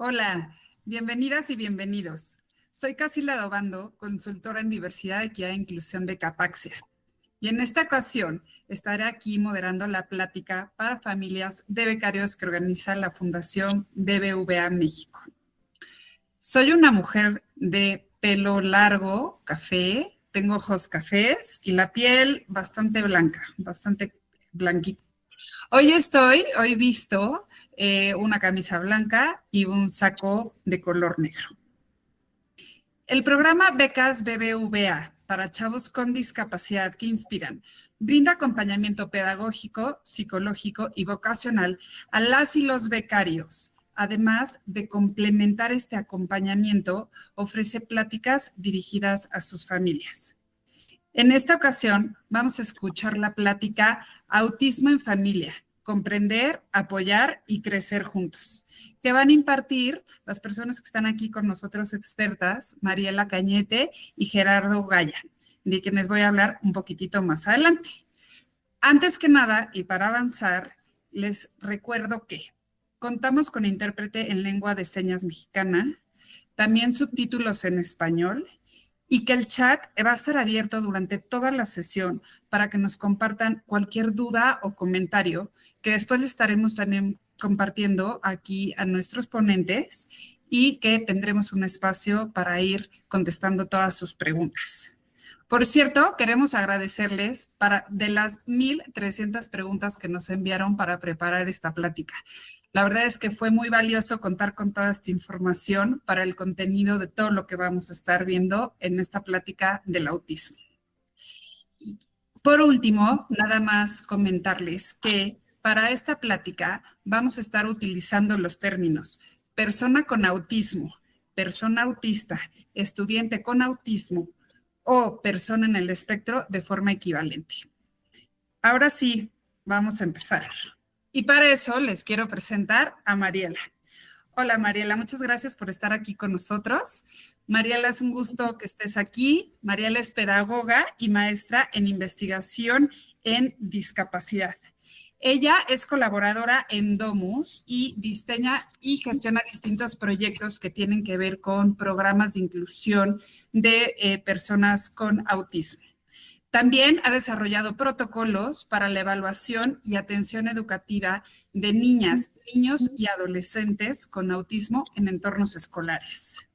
Hola, bienvenidas y bienvenidos. Soy Casilda Dobando, consultora en diversidad, equidad e inclusión de Capaxia. Y en esta ocasión estaré aquí moderando la plática para familias de becarios que organiza la Fundación BBVA México. Soy una mujer de pelo largo, café, tengo ojos cafés y la piel bastante blanca, bastante blanquita. Hoy visto una camisa blanca y un saco de color negro. El programa Becas BBVA para chavos con discapacidad que inspiran brinda acompañamiento pedagógico, psicológico y vocacional a las y los becarios. Además de complementar este acompañamiento, ofrece pláticas dirigidas a sus familias. En esta ocasión vamos a escuchar la plática Autismo en Familia, comprender, apoyar y crecer juntos, que van a impartir las personas que están aquí con nosotros expertas, Mariela Cañete y Gerardo Gaya, de quienes voy a hablar un poquitito más adelante. Antes que nada, y para avanzar, les recuerdo que contamos con intérprete en lengua de señas mexicana, también subtítulos en español, y que el chat va a estar abierto durante toda la sesión para que nos compartan cualquier duda o comentario que después le estaremos también compartiendo aquí a nuestros ponentes y que tendremos un espacio para ir contestando todas sus preguntas. Por cierto, queremos agradecerles de las 1,300 preguntas que nos enviaron para preparar esta plática. La verdad es que fue muy valioso contar con toda esta información para el contenido de todo lo que vamos a estar viendo en esta plática del autismo. Y por último, nada más comentarles que para esta plática vamos a estar utilizando los términos persona con autismo, persona autista, estudiante con autismo o persona en el espectro de forma equivalente. Ahora sí, vamos a empezar. Y para eso les quiero presentar a Mariela. Hola Mariela, muchas gracias por estar aquí con nosotros. Mariela, es un gusto que estés aquí. Mariela es pedagoga y maestra en investigación en discapacidad. Ella es colaboradora en Domus y diseña y gestiona distintos proyectos que tienen que ver con programas de inclusión de personas con autismo. También ha desarrollado protocolos para la evaluación y atención educativa de niñas, niños y adolescentes con autismo en entornos escolares.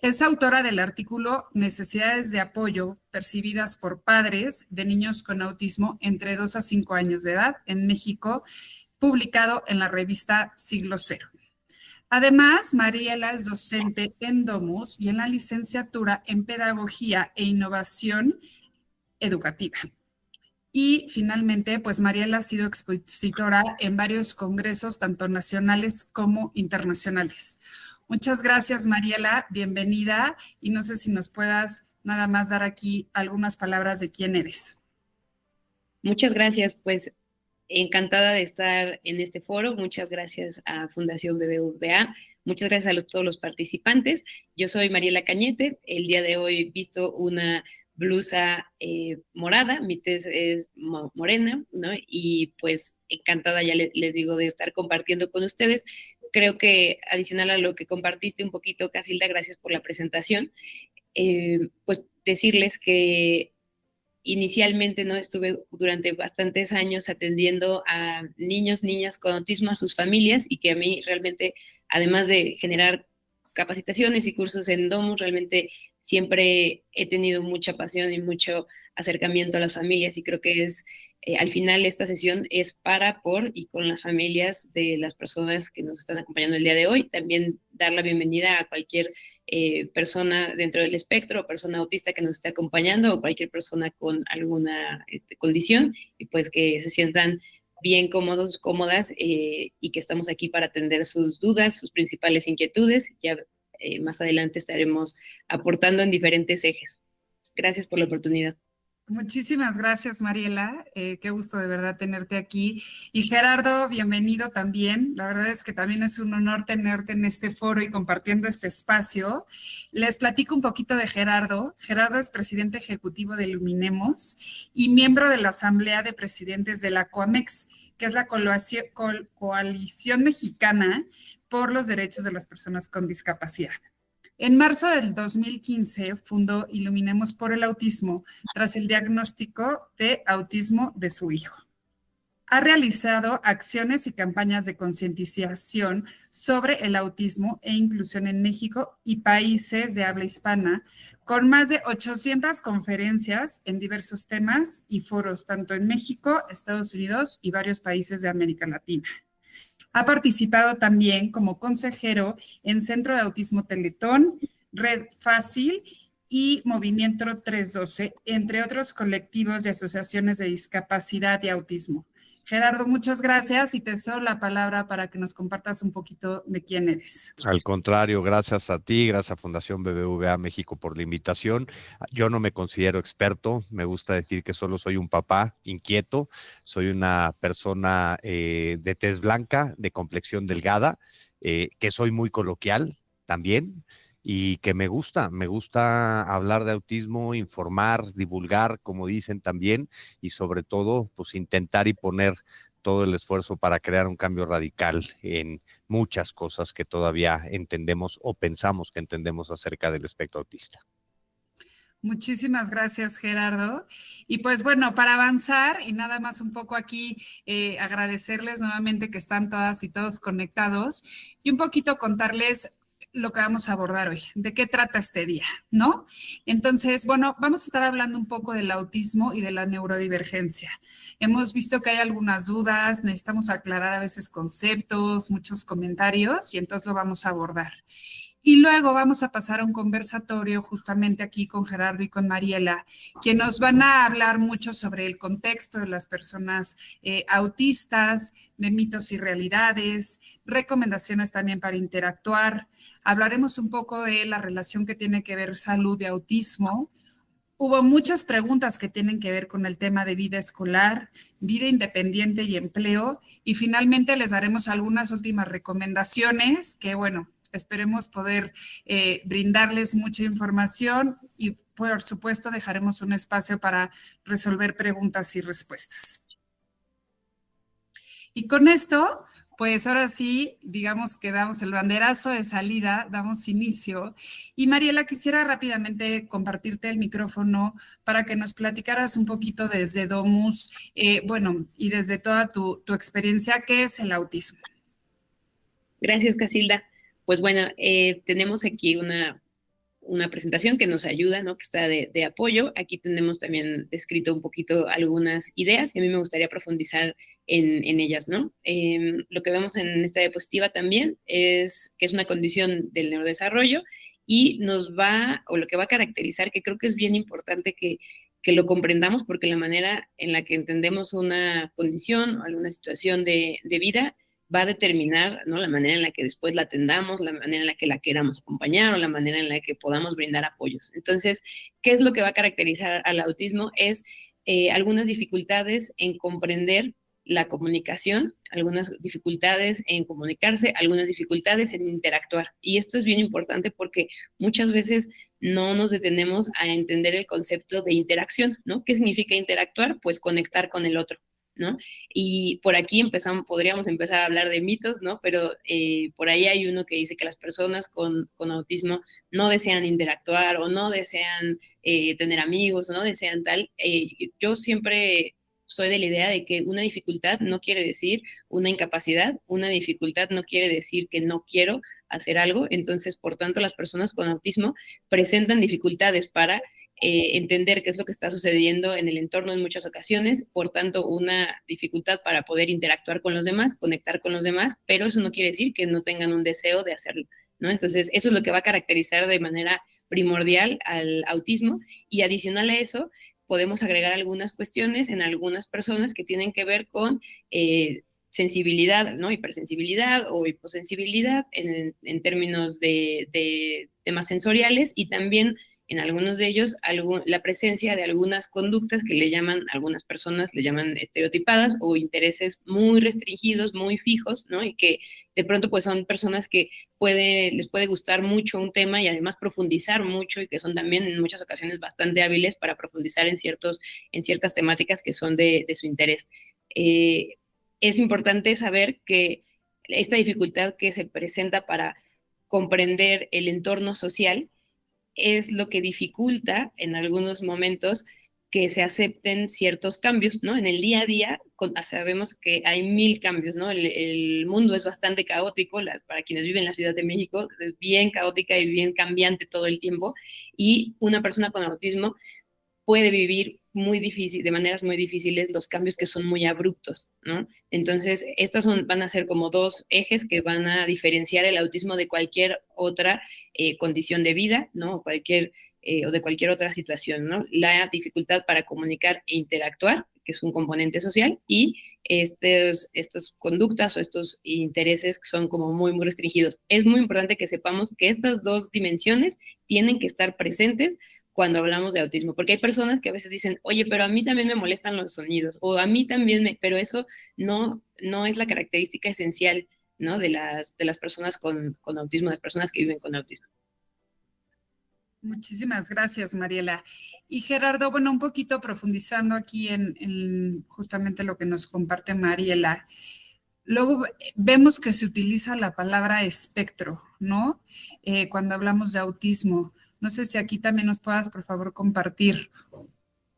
Es autora del artículo Necesidades de apoyo percibidas por padres de niños con autismo entre 2 a 5 años de edad en México, publicado en la revista Siglo Cero. Además, Mariela es docente en Domus y en la licenciatura en Pedagogía e Innovación Educativa. Y finalmente, pues Mariela ha sido expositora en varios congresos, tanto nacionales como internacionales. Muchas gracias, Mariela, bienvenida. Y no sé si nos puedas nada más dar aquí algunas palabras de quién eres. Muchas gracias, pues encantada de estar en este foro. Muchas gracias a Fundación BBVA. Muchas gracias a todos los participantes. Yo soy Mariela Cañete. El día de hoy he visto una blusa morada, mi tez es morena, ¿no? Y pues encantada, ya les digo, de estar compartiendo con ustedes. Creo que adicional a lo que compartiste un poquito, Casilda, gracias por la presentación, pues decirles que inicialmente, ¿no? Estuve durante bastantes años atendiendo a niños, niñas con autismo, a sus familias, y que a mí realmente, además de generar capacitaciones y cursos en Domus, realmente siempre he tenido mucha pasión y mucho acercamiento a las familias, y creo que al final esta sesión es para, por y con las familias de las personas que nos están acompañando el día de hoy. También dar la bienvenida a cualquier persona dentro del espectro, o persona autista que nos esté acompañando, o cualquier persona con alguna condición, y pues que se sientan bien cómodos, cómodas, y que estamos aquí para atender sus dudas, sus principales inquietudes. Ya más adelante estaremos aportando en diferentes ejes. Gracias por la oportunidad. Muchísimas gracias, Mariela. Qué gusto de verdad tenerte aquí. Y Gerardo, bienvenido también. La verdad es que también es un honor tenerte en este foro y compartiendo este espacio. Les platico un poquito de Gerardo. Gerardo es presidente ejecutivo de Luminemos y miembro de la Asamblea de Presidentes de la COAMEX, que es la Coalición Mexicana por los derechos de las personas con discapacidad. En marzo del 2015 fundó Iluminemos por el Autismo tras el diagnóstico de autismo de su hijo. Ha realizado acciones y campañas de concientización sobre el autismo e inclusión en México y países de habla hispana, con más de 800 conferencias en diversos temas y foros, tanto en México, Estados Unidos y varios países de América Latina. Ha participado también como consejero en Centro de Autismo Teletón, Red Fácil y Movimiento 312, entre otros colectivos y asociaciones de discapacidad y autismo. Gerardo, muchas gracias y te cedo la palabra para que nos compartas un poquito de quién eres. Al contrario, gracias a ti, gracias a Fundación BBVA México por la invitación. Yo no me considero experto, me gusta decir que solo soy un papá inquieto, soy una persona de tez blanca, de complexión delgada, que soy muy coloquial también y que me gusta hablar de autismo, informar, divulgar, como dicen también, y sobre todo, pues intentar y poner todo el esfuerzo para crear un cambio radical en muchas cosas que todavía entendemos o pensamos que entendemos acerca del espectro autista. Muchísimas gracias, Gerardo. Y pues bueno, para avanzar y nada más un poco aquí, agradecerles nuevamente que están todas y todos conectados y un poquito contarles lo que vamos a abordar hoy, de qué trata este día, ¿no? Entonces, bueno, vamos a estar hablando un poco del autismo y de la neurodivergencia. Hemos visto que hay algunas dudas, necesitamos aclarar a veces conceptos, muchos comentarios y entonces lo vamos a abordar. Y luego vamos a pasar a un conversatorio justamente aquí con Gerardo y con Mariela, que nos van a hablar mucho sobre el contexto de las personas autistas, de mitos y realidades, recomendaciones también para interactuar. Hablaremos un poco de la relación que tiene que ver salud y autismo. Hubo muchas preguntas que tienen que ver con el tema de vida escolar, vida independiente y empleo. Y finalmente les daremos algunas últimas recomendaciones que, bueno, esperemos poder brindarles mucha información y, por supuesto, dejaremos un espacio para resolver preguntas y respuestas. Y con esto, pues ahora sí, digamos que damos el banderazo de salida, damos inicio. Y Mariela, quisiera rápidamente compartirte el micrófono para que nos platicaras un poquito desde Domus, bueno, y desde toda tu experiencia, ¿qué es el autismo? Gracias, Casilda. Pues bueno, tenemos aquí una presentación que nos ayuda, ¿no? Que está de apoyo. Aquí tenemos también descrito un poquito algunas ideas y a mí me gustaría profundizar en ellas, ¿no? Lo que vemos en esta diapositiva también es que es una condición del neurodesarrollo y lo que va a caracterizar, que creo que es bien importante que lo comprendamos porque la manera en la que entendemos una condición o alguna situación de vida va a determinar, ¿no? La manera en la que después la atendamos, la manera en la que la queramos acompañar o la manera en la que podamos brindar apoyos. Entonces, ¿qué es lo que va a caracterizar al autismo? Es algunas dificultades en comprender la comunicación, algunas dificultades en comunicarse, algunas dificultades en interactuar. Y esto es bien importante porque muchas veces no nos detenemos a entender el concepto de interacción, ¿no? ¿Qué significa interactuar? Pues conectar con el otro, ¿no? Y por aquí podríamos empezar a hablar de mitos, ¿no? Pero por ahí hay uno que dice que las personas con autismo no desean interactuar o no desean tener amigos o no desean tal. Yo siempre soy de la idea de que una dificultad no quiere decir una incapacidad, una dificultad no quiere decir que no quiero hacer algo. Entonces, por tanto, las personas con autismo presentan dificultades para entender qué es lo que está sucediendo en el entorno en muchas ocasiones, por tanto una dificultad para poder interactuar con los demás, conectar con los demás, pero eso no quiere decir que no tengan un deseo de hacerlo, ¿no? Entonces eso es lo que va a caracterizar de manera primordial al autismo y adicional a eso podemos agregar algunas cuestiones en algunas personas que tienen que ver con sensibilidad, ¿no? Hipersensibilidad o hiposensibilidad en términos de temas sensoriales y también en algunos de ellos la presencia de algunas conductas que algunas personas le llaman estereotipadas o intereses muy restringidos, muy fijos, ¿no? Y que de pronto pues son personas que les puede gustar mucho un tema y además profundizar mucho y que son también en muchas ocasiones bastante hábiles para profundizar en ciertas temáticas que son de su interés. Es importante saber que esta dificultad que se presenta para comprender el entorno social es lo que dificulta en algunos momentos que se acepten ciertos cambios, ¿no? En el día a día sabemos que hay 1000 cambios, ¿no? El mundo es bastante caótico, para quienes viven en la Ciudad de México, es bien caótica y bien cambiante todo el tiempo, y una persona con autismo puede vivir muy difícil, de maneras muy difíciles, los cambios que son muy abruptos, ¿no? Entonces, van a ser como dos ejes que van a diferenciar el autismo de cualquier otra condición de vida, ¿no? O de cualquier otra situación, ¿no? La dificultad para comunicar e interactuar, que es un componente social, y estas conductas o estos intereses que son como muy, muy restringidos. Es muy importante que sepamos que estas dos dimensiones tienen que estar presentes cuando hablamos de autismo, porque hay personas que a veces dicen, oye, pero a mí también me molestan los sonidos, o a mí también pero eso no es la característica esencial, ¿no? De las personas con autismo, de las personas que viven con autismo. Muchísimas gracias, Mariela. Y Gerardo, bueno, un poquito profundizando aquí en justamente lo que nos comparte Mariela. Luego vemos que se utiliza la palabra espectro, ¿no? Cuando hablamos de autismo. No sé si aquí también nos puedas, por favor, compartir.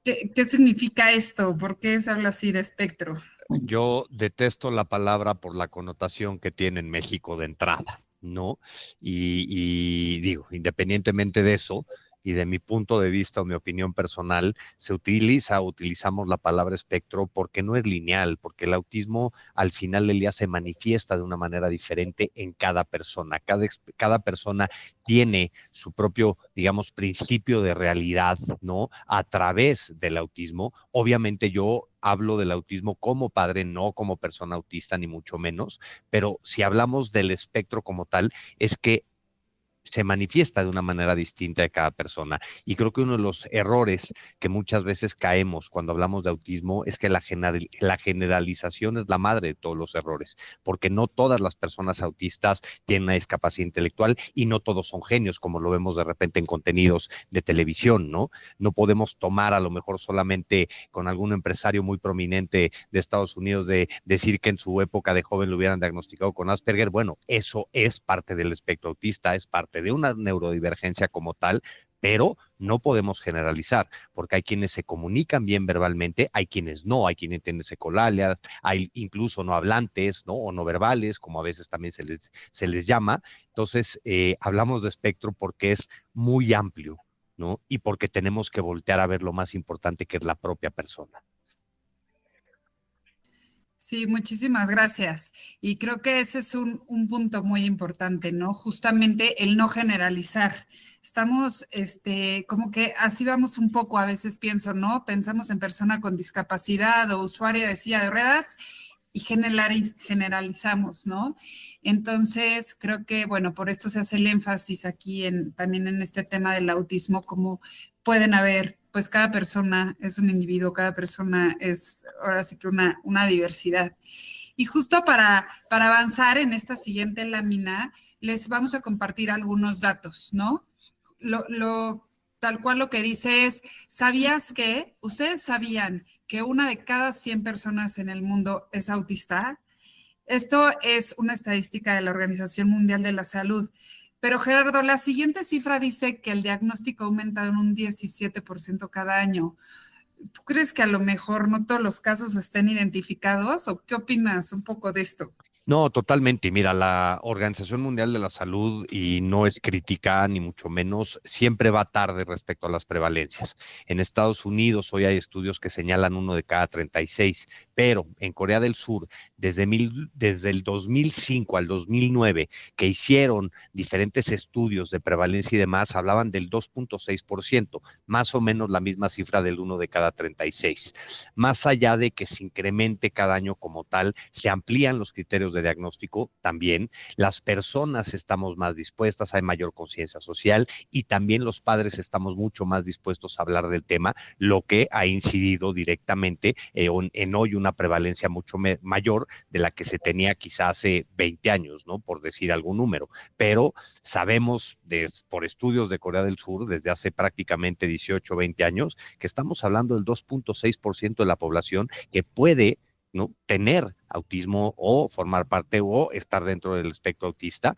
¿Qué significa esto? ¿Por qué se habla así de espectro? Yo detesto la palabra por la connotación que tiene en México de entrada, ¿no? Y digo, independientemente de eso, y de mi punto de vista o mi opinión personal, utilizamos la palabra espectro porque no es lineal, porque el autismo al final del día se manifiesta de una manera diferente en cada persona. Cada persona tiene su propio, digamos, principio de realidad, ¿no? A través del autismo. Obviamente yo hablo del autismo como padre, no como persona autista, ni mucho menos, pero si hablamos del espectro como tal, es que se manifiesta de una manera distinta de cada persona. Y creo que uno de los errores que muchas veces caemos cuando hablamos de autismo es que la generalización es la madre de todos los errores, porque no todas las personas autistas tienen una discapacidad intelectual y no todos son genios, como lo vemos de repente en contenidos de televisión, ¿no? No podemos tomar a lo mejor solamente con algún empresario muy prominente de Estados Unidos de decir que en su época de joven lo hubieran diagnosticado con Asperger. Bueno, eso es parte del espectro autista, es parte de una neurodivergencia como tal, pero no podemos generalizar, porque hay quienes se comunican bien verbalmente, hay quienes no, hay quienes tienen secolalia, hay incluso no hablantes, ¿no? O no verbales, como a veces también se les llama. Entonces, hablamos de espectro porque es muy amplio, ¿no? Y porque tenemos que voltear a ver lo más importante, que es la propia persona. Sí, muchísimas gracias. Y creo que ese es un punto muy importante, ¿no? Justamente el no generalizar. Estamos, como que así vamos un poco, a veces pienso, ¿no? Pensamos en persona con discapacidad o usuario de silla de ruedas y generalizamos, ¿no? Entonces, creo que, bueno, por esto se hace el énfasis aquí también en este tema del autismo, como pueden haber, pues cada persona es un individuo, cada persona es ahora sí que una diversidad. Y justo para avanzar en esta siguiente lámina, les vamos a compartir algunos datos, ¿no? Tal cual lo que dice es, ¿sabías que? ¿Ustedes sabían que 1 de cada 100 personas en el mundo es autista? Esto es una estadística de la Organización Mundial de la Salud. Pero Gerardo, la siguiente cifra dice que el diagnóstico aumenta en un 17% cada año. ¿Tú crees que a lo mejor no todos los casos estén identificados o qué opinas un poco de esto? No, totalmente. Mira, la Organización Mundial de la Salud, y no es crítica ni mucho menos, siempre va tarde respecto a las prevalencias. En Estados Unidos hoy hay estudios que señalan 1 de cada 36, pero en Corea del Sur, desde el 2005 al 2009, que hicieron diferentes estudios de prevalencia y demás, hablaban del 2.6%, más o menos la misma cifra del 1 de cada 36. Más allá de que se incremente cada año como tal, se amplían los criterios de diagnóstico también, las personas estamos más dispuestas, hay mayor conciencia social y también los padres estamos mucho más dispuestos a hablar del tema, lo que ha incidido directamente en hoy una prevalencia mucho mayor de la que se tenía quizá hace 20 años, ¿no? Por decir algún número, pero sabemos por estudios de Corea del Sur desde hace prácticamente 18 o 20 años que estamos hablando del 2.6% de la población que puede, ¿no?, tener autismo o formar parte o estar dentro del espectro autista.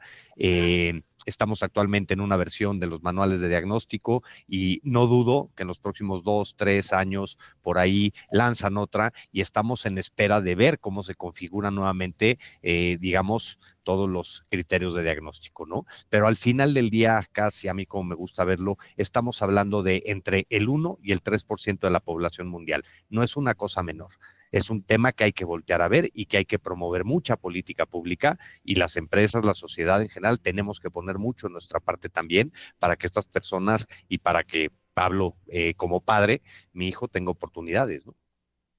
Estamos actualmente en una versión de los manuales de diagnóstico y no dudo que en los próximos 2, 3 años por ahí lanzan otra y estamos en espera de ver cómo se configuran nuevamente, digamos, todos los criterios de diagnóstico, ¿no? Pero al final del día, casi a mí como me gusta verlo, estamos hablando de entre el 1 y el 3% de la población mundial. No es una cosa menor. Es un tema que hay que voltear a ver y que hay que promover mucha política pública y las empresas, la sociedad en general, tenemos que poner mucho en nuestra parte también para que estas personas y para que Pablo, como padre, mi hijo tenga oportunidades, ¿no?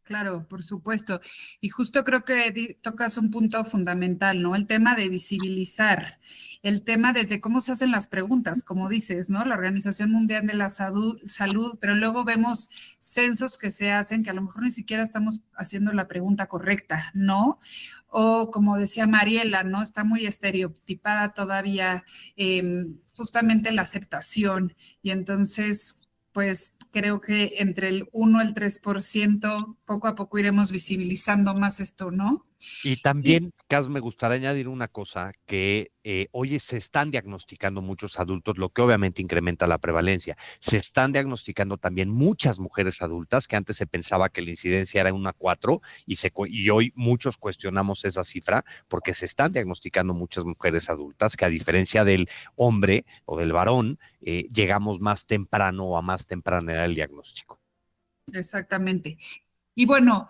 Claro, por supuesto. Y justo creo que tocas un punto fundamental, ¿no? El tema de visibilizar, el tema desde cómo se hacen las preguntas, como dices, ¿no? La Organización Mundial de la Salud, pero luego vemos censos que se hacen que a lo mejor ni siquiera estamos haciendo la pregunta correcta, ¿no? O como decía Mariela, ¿no? Está muy estereotipada todavía justamente la aceptación y entonces pues creo que entre el 1 y el 3%, poco a poco iremos visibilizando más esto, ¿no? Y también, Cas, me gustaría añadir una cosa, que hoy se están diagnosticando muchos adultos, lo que obviamente incrementa la prevalencia. Se están diagnosticando también muchas mujeres adultas, que antes se pensaba que la incidencia era 1 a 4, y hoy muchos cuestionamos esa cifra, porque se están diagnosticando muchas mujeres adultas, que a diferencia del hombre o del varón, llegamos más temprano o a más temprana edad del diagnóstico. Exactamente. Y bueno,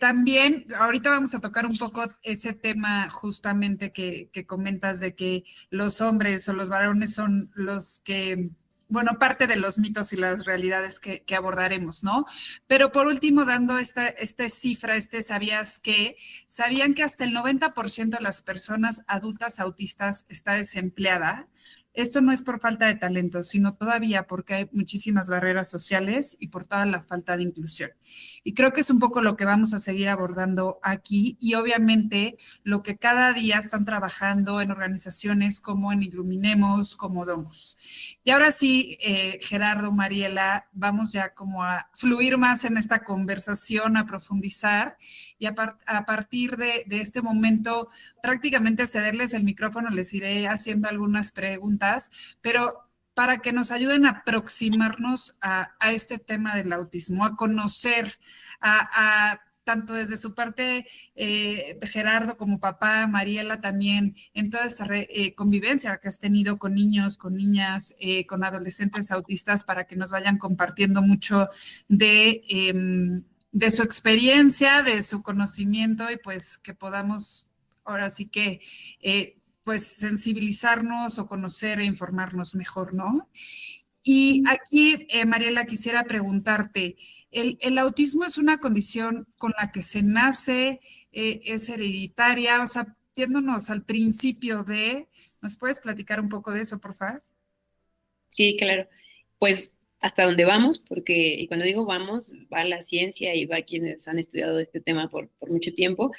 también ahorita vamos a tocar un poco ese tema justamente que comentas de que los hombres o los varones son los que, bueno, parte de los mitos y las realidades que abordaremos, ¿no? Pero por último, dando esta cifra, ¿sabían que hasta el 90% de las personas adultas autistas está desempleada? Esto no es por falta de talento, sino todavía porque hay muchísimas barreras sociales y por toda la falta de inclusión. Y creo que es un poco lo que vamos a seguir abordando aquí y obviamente lo que cada día están trabajando en organizaciones como en Iluminemos, como Domus. Y ahora sí, Gerardo, Mariela, vamos ya como a fluir más en esta conversación, a profundizar y a partir de este momento prácticamente cederles el micrófono, les iré haciendo algunas preguntas, pero para que nos ayuden a aproximarnos a este tema del autismo, a conocer, tanto desde su parte, Gerardo como papá, Mariela también, en toda esta convivencia que has tenido con niños, con niñas, con adolescentes autistas, para que nos vayan compartiendo mucho de su experiencia, de su conocimiento y pues que podamos ahora sí que pues sensibilizarnos o conocer e informarnos mejor, ¿no? Y aquí, Mariela, quisiera preguntarte, ¿el autismo es una condición con la que se nace, es hereditaria? O sea, yéndonos al principio ¿nos puedes platicar un poco de eso, por favor? Sí, claro. Pues hasta dónde vamos, porque, y cuando digo vamos, va la ciencia y va quienes han estudiado este tema por mucho tiempo.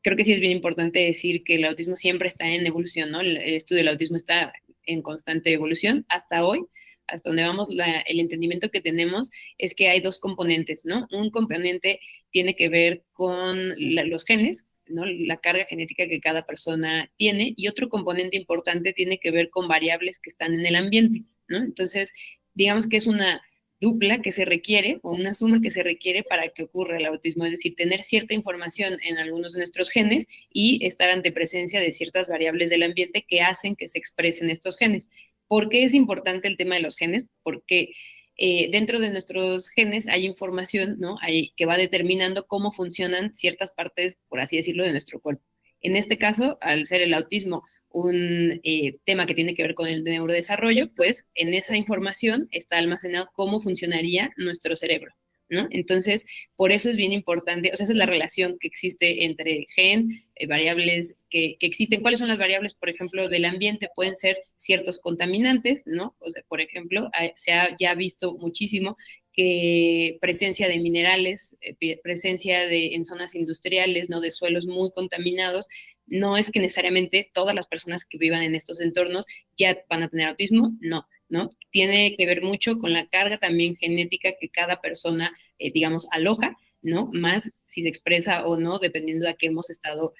Creo que sí es bien importante decir que el autismo siempre está en evolución, ¿no? El estudio del autismo está en constante evolución hasta hoy. Hasta donde vamos, el entendimiento que tenemos es que hay dos componentes, ¿no? Un componente tiene que ver con los genes, ¿no? La carga genética que cada persona tiene, y otro componente importante tiene que ver con variables que están en el ambiente, ¿no? Entonces, digamos que es una dupla que se requiere o una suma que se requiere para que ocurra el autismo, es decir, tener cierta información en algunos de nuestros genes y estar ante presencia de ciertas variables del ambiente que hacen que se expresen estos genes. ¿Por qué es importante el tema de los genes? Porque dentro de nuestros genes hay información, ¿no? Que va determinando cómo funcionan ciertas partes, por así decirlo, de nuestro cuerpo. En este caso, al ser el autismo un tema que tiene que ver con el neurodesarrollo, pues en esa información está almacenado cómo funcionaría nuestro cerebro, ¿no? Entonces, por eso es bien importante, o sea, esa es la relación que existe entre gen, variables que existen. ¿Cuáles son las variables, por ejemplo, del ambiente? Pueden ser ciertos contaminantes, ¿no? O sea, por ejemplo, se ha ya visto muchísimo que presencia de minerales, presencia en zonas industriales, ¿no? De suelos muy contaminados. No es que necesariamente todas las personas que vivan en estos entornos ya van a tener autismo, no. Tiene que ver mucho con la carga también genética que cada persona, digamos, aloja, ¿no? Más si se expresa o no, dependiendo a qué hemos estado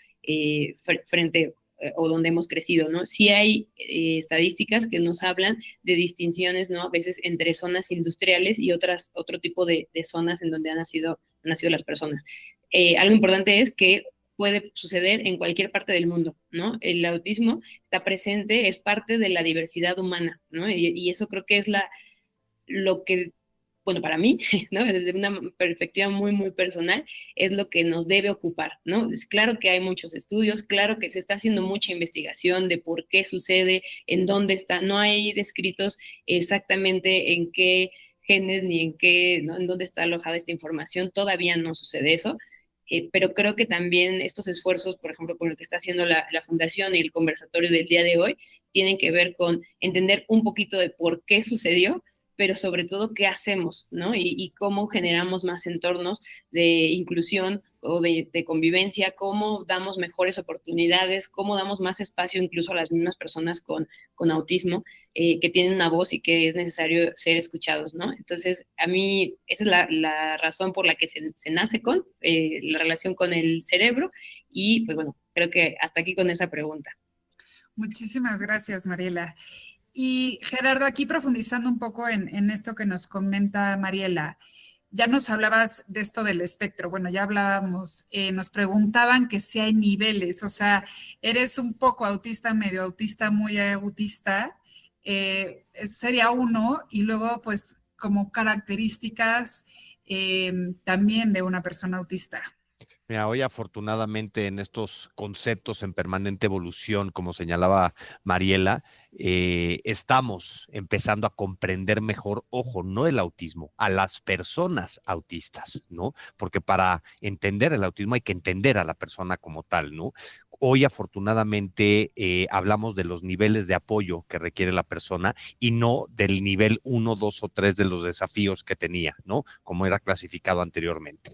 frente o donde hemos crecido, ¿no? Sí hay estadísticas que nos hablan de distinciones, ¿no? A veces entre zonas industriales y otro tipo de zonas en donde han nacido las personas. Algo importante es que puede suceder en cualquier parte del mundo, ¿no? El autismo está presente, es parte de la diversidad humana, ¿no? Y eso creo que es lo que, bueno, para mí, ¿no? Desde una perspectiva muy, muy personal, es lo que nos debe ocupar, ¿no? Es claro que hay muchos estudios, claro que se está haciendo mucha investigación de por qué sucede, en dónde está, no hay descritos exactamente en qué genes ni en qué, ¿no? En dónde está alojada esta información, todavía no sucede eso. Pero creo que también estos esfuerzos, por ejemplo, con lo que está haciendo la Fundación y el conversatorio del día de hoy, tienen que ver con entender un poquito de por qué sucedió, pero sobre todo qué hacemos, ¿no? Y cómo generamos más entornos de inclusión o de convivencia, cómo damos mejores oportunidades, cómo damos más espacio incluso a las mismas personas con autismo, que tienen una voz y que es necesario ser escuchados, ¿no? Entonces, a mí esa es la razón por la que se nace con la relación con el cerebro y pues bueno, creo que hasta aquí con esa pregunta. Muchísimas gracias, Mariela. Y Gerardo, aquí profundizando un poco en esto que nos comenta Mariela, ya nos hablabas de esto del espectro, bueno, ya hablábamos, nos preguntaban que si hay niveles, o sea, eres un poco autista, medio autista, muy autista, sería uno, y luego pues como características también de una persona autista. Mira, hoy afortunadamente en estos conceptos en permanente evolución, como señalaba Mariela, estamos empezando a comprender mejor, ojo, no el autismo, a las personas autistas, ¿no? Porque para entender el autismo hay que entender a la persona como tal, ¿no? Hoy afortunadamente hablamos de los niveles de apoyo que requiere la persona y no del nivel 1, 2 o 3 de los desafíos que tenía, ¿no? Como era clasificado anteriormente.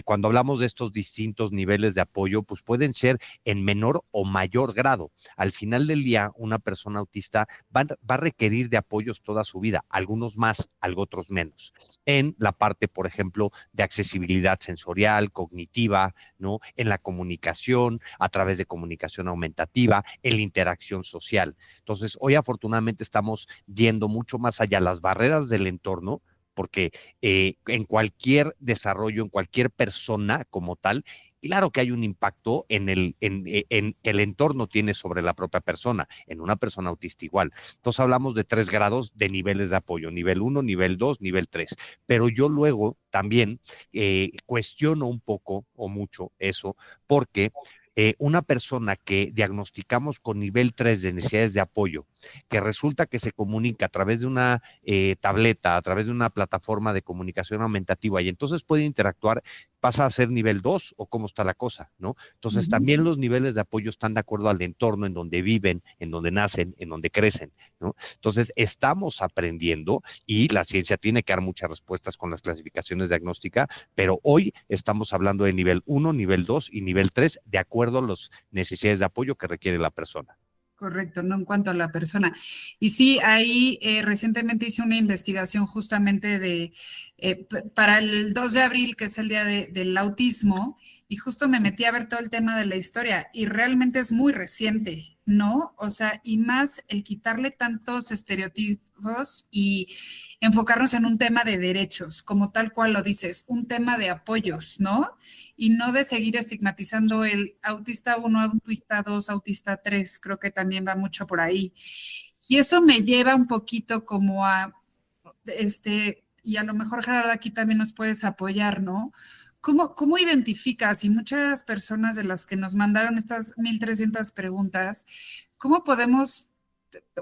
Cuando hablamos de estos distintos niveles de apoyo, pues pueden ser en menor o mayor grado. Al final del día, una persona autista va a requerir de apoyos toda su vida, algunos más, otros menos. En la parte, por ejemplo, de accesibilidad sensorial, cognitiva, ¿no? En la comunicación, a través de comunicación aumentativa, en la interacción social. Entonces, hoy afortunadamente estamos viendo mucho más allá las barreras del entorno, porque en cualquier desarrollo, en cualquier persona como tal, claro que hay un impacto en que el entorno tiene sobre la propia persona, en una persona autista igual. Entonces hablamos de 3 grados de niveles de apoyo, nivel 1, nivel 2, nivel 3. Pero yo luego también cuestiono un poco o mucho eso, porque una persona que diagnosticamos con nivel 3 de necesidades de apoyo, que resulta que se comunica a través de una tableta, a través de una plataforma de comunicación aumentativa y entonces puede interactuar, pasa a ser nivel 2 o cómo está la cosa, ¿no? Entonces también los niveles de apoyo están de acuerdo al entorno en donde viven, en donde nacen, en donde crecen, ¿no? Entonces estamos aprendiendo y la ciencia tiene que dar muchas respuestas con las clasificaciones diagnósticas, pero hoy estamos hablando de nivel 1, nivel 2 y nivel 3 de acuerdo a las necesidades de apoyo que requiere la persona. Correcto, no en cuanto a la persona. Y sí, ahí recientemente hice una investigación justamente para el 2 de abril, que es el día del autismo, y justo me metí a ver todo el tema de la historia, y realmente es muy reciente, ¿no? O sea, y más el quitarle tantos estereotipos y enfocarnos en un tema de derechos, como tal cual lo dices, un tema de apoyos, ¿no? Y no de seguir estigmatizando el autista 1, autista 2, autista 3, creo que también va mucho por ahí. Y eso me lleva un poquito como a, y a lo mejor Gerardo aquí también nos puedes apoyar, ¿no? ¿Cómo identificas? Y muchas personas de las que nos mandaron estas 1,300 preguntas, ¿cómo podemos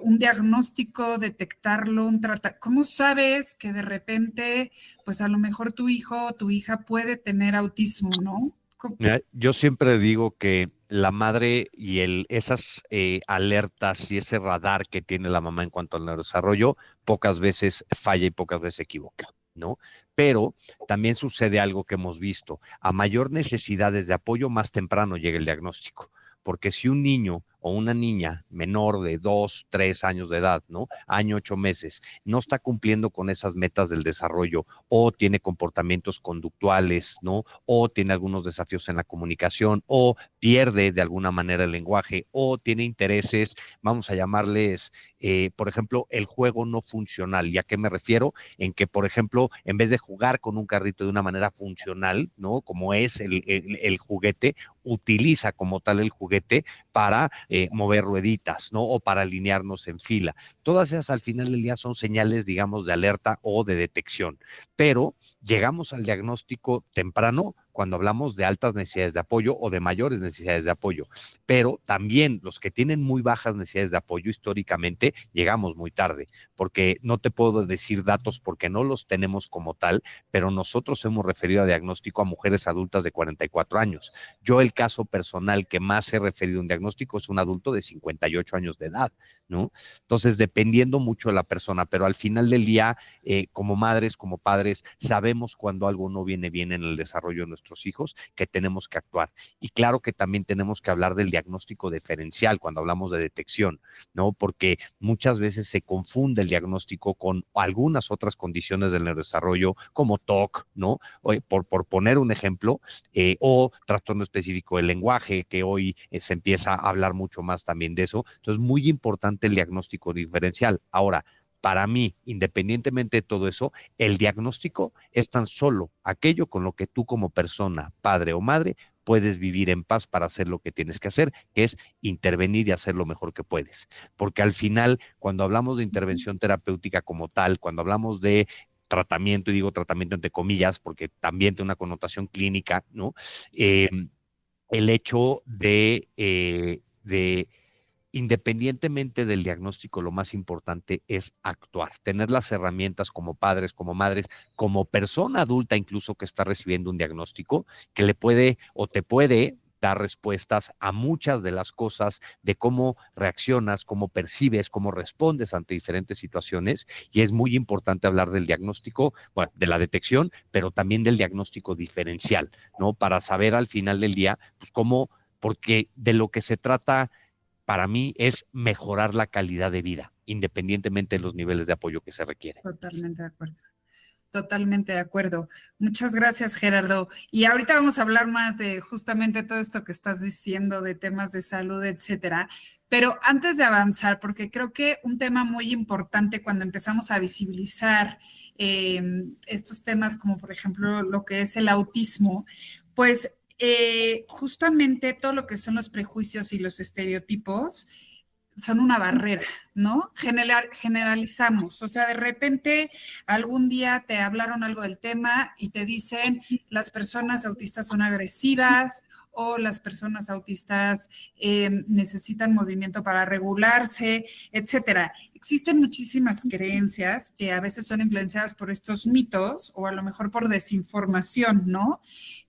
un diagnóstico, detectarlo, ¿cómo sabes que de repente, pues a lo mejor tu hijo o tu hija puede tener autismo, ¿no? Mira, yo siempre digo que la madre y esas alertas y ese radar que tiene la mamá en cuanto al neurodesarrollo, pocas veces falla y pocas veces se equivoca, ¿no? Pero también sucede algo que hemos visto. A mayor necesidades de apoyo, más temprano llega el diagnóstico. Porque si un niño o una niña menor de 2, 3 años de edad, ¿no? Año, 8 meses, no está cumpliendo con esas metas del desarrollo o tiene comportamientos conductuales, ¿no? O tiene algunos desafíos en la comunicación o pierde de alguna manera el lenguaje o tiene intereses, vamos a llamarles, por ejemplo, el juego no funcional. ¿Y a qué me refiero? En que, por ejemplo, en vez de jugar con un carrito de una manera funcional, ¿no? Como es el juguete, utiliza como tal el juguete para mover rueditas, ¿no? O para alinearnos en fila. Todas esas al final del día son señales, digamos, de alerta o de detección. Pero llegamos al diagnóstico temprano cuando hablamos de altas necesidades de apoyo o de mayores necesidades de apoyo. Pero también los que tienen muy bajas necesidades de apoyo históricamente llegamos muy tarde, porque no te puedo decir datos porque no los tenemos como tal, pero nosotros hemos referido a diagnóstico a mujeres adultas de 44 años. Yo el caso personal que más he referido a un diagnóstico es un adulto de 58 años de edad, ¿no? Entonces, dependiendo mucho de la persona, pero al final del día, como madres, como padres, sabemos cuando algo no viene bien en el desarrollo de nuestros hijos, que tenemos que actuar. Y claro que también tenemos que hablar del diagnóstico diferencial cuando hablamos de detección, ¿no? Porque muchas veces se confunde el diagnóstico con algunas otras condiciones del neurodesarrollo, como TOC, ¿no? Por poner un ejemplo, o trastorno específico del lenguaje, que hoy se empieza a hablar mucho más también de eso. Entonces, muy importante el diagnóstico diferencial. Ahora, para mí, independientemente de todo eso, el diagnóstico es tan solo aquello con lo que tú como persona, padre o madre, puedes vivir en paz para hacer lo que tienes que hacer, que es intervenir y hacer lo mejor que puedes. Porque al final, cuando hablamos de intervención terapéutica como tal, cuando hablamos de tratamiento, y digo tratamiento entre comillas, porque también tiene una connotación clínica, ¿no? El hecho de independientemente del diagnóstico, lo más importante es actuar, tener las herramientas como padres, como madres, como persona adulta incluso que está recibiendo un diagnóstico, que le puede o te puede dar respuestas a muchas de las cosas de cómo reaccionas, cómo percibes, cómo respondes ante diferentes situaciones. Y es muy importante hablar del diagnóstico, bueno, de la detección, pero también del diagnóstico diferencial, ¿no? Para saber al final del día, pues cómo, porque de lo que se trata para mí es mejorar la calidad de vida, independientemente de los niveles de apoyo que se requiere. Totalmente de acuerdo. Totalmente de acuerdo. Muchas gracias, Gerardo. Y ahorita vamos a hablar más de justamente todo esto que estás diciendo, de temas de salud, etcétera. Pero antes de avanzar, porque creo que un tema muy importante cuando empezamos a visibilizar estos temas, como por ejemplo lo que es el autismo, pues justamente todo lo que son los prejuicios y los estereotipos son una barrera, ¿no? Generalizamos, o sea, de repente algún día te hablaron algo del tema y te dicen las personas autistas son agresivas o las personas autistas necesitan movimiento para regularse, etcétera. Existen muchísimas creencias que a veces son influenciadas por estos mitos o a lo mejor por desinformación, ¿no?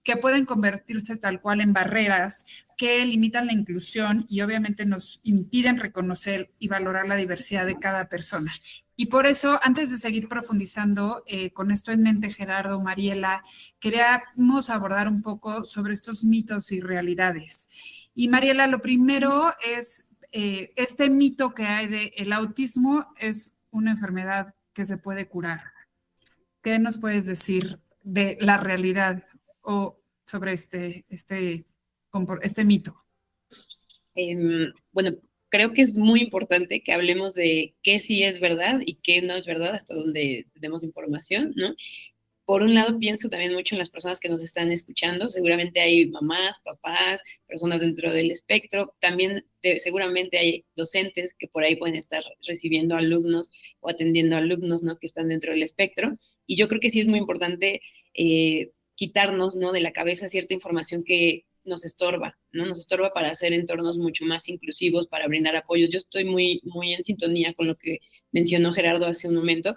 Que pueden convertirse tal cual en barreras que limitan la inclusión y obviamente nos impiden reconocer y valorar la diversidad de cada persona. Y por eso, antes de seguir profundizando con esto en mente, Gerardo, Mariela, queríamos abordar un poco sobre estos mitos y realidades. Y Mariela, lo primero es este mito que hay de el autismo es una enfermedad que se puede curar. ¿Qué nos puedes decir de la realidad o sobre este mito? Bueno, creo que es muy importante que hablemos de qué sí es verdad y qué no es verdad hasta donde tenemos información, ¿no? Por un lado, pienso también mucho en las personas que nos están escuchando. Seguramente hay mamás, papás, personas dentro del espectro. También seguramente hay docentes que por ahí pueden estar recibiendo alumnos o atendiendo alumnos, ¿no? Que están dentro del espectro. Y yo creo que sí es muy importante quitarnos, ¿no? De la cabeza cierta información que nos estorba, ¿no? Nos estorba para hacer entornos mucho más inclusivos, para brindar apoyo. Yo estoy muy, muy en sintonía con lo que mencionó Gerardo hace un momento.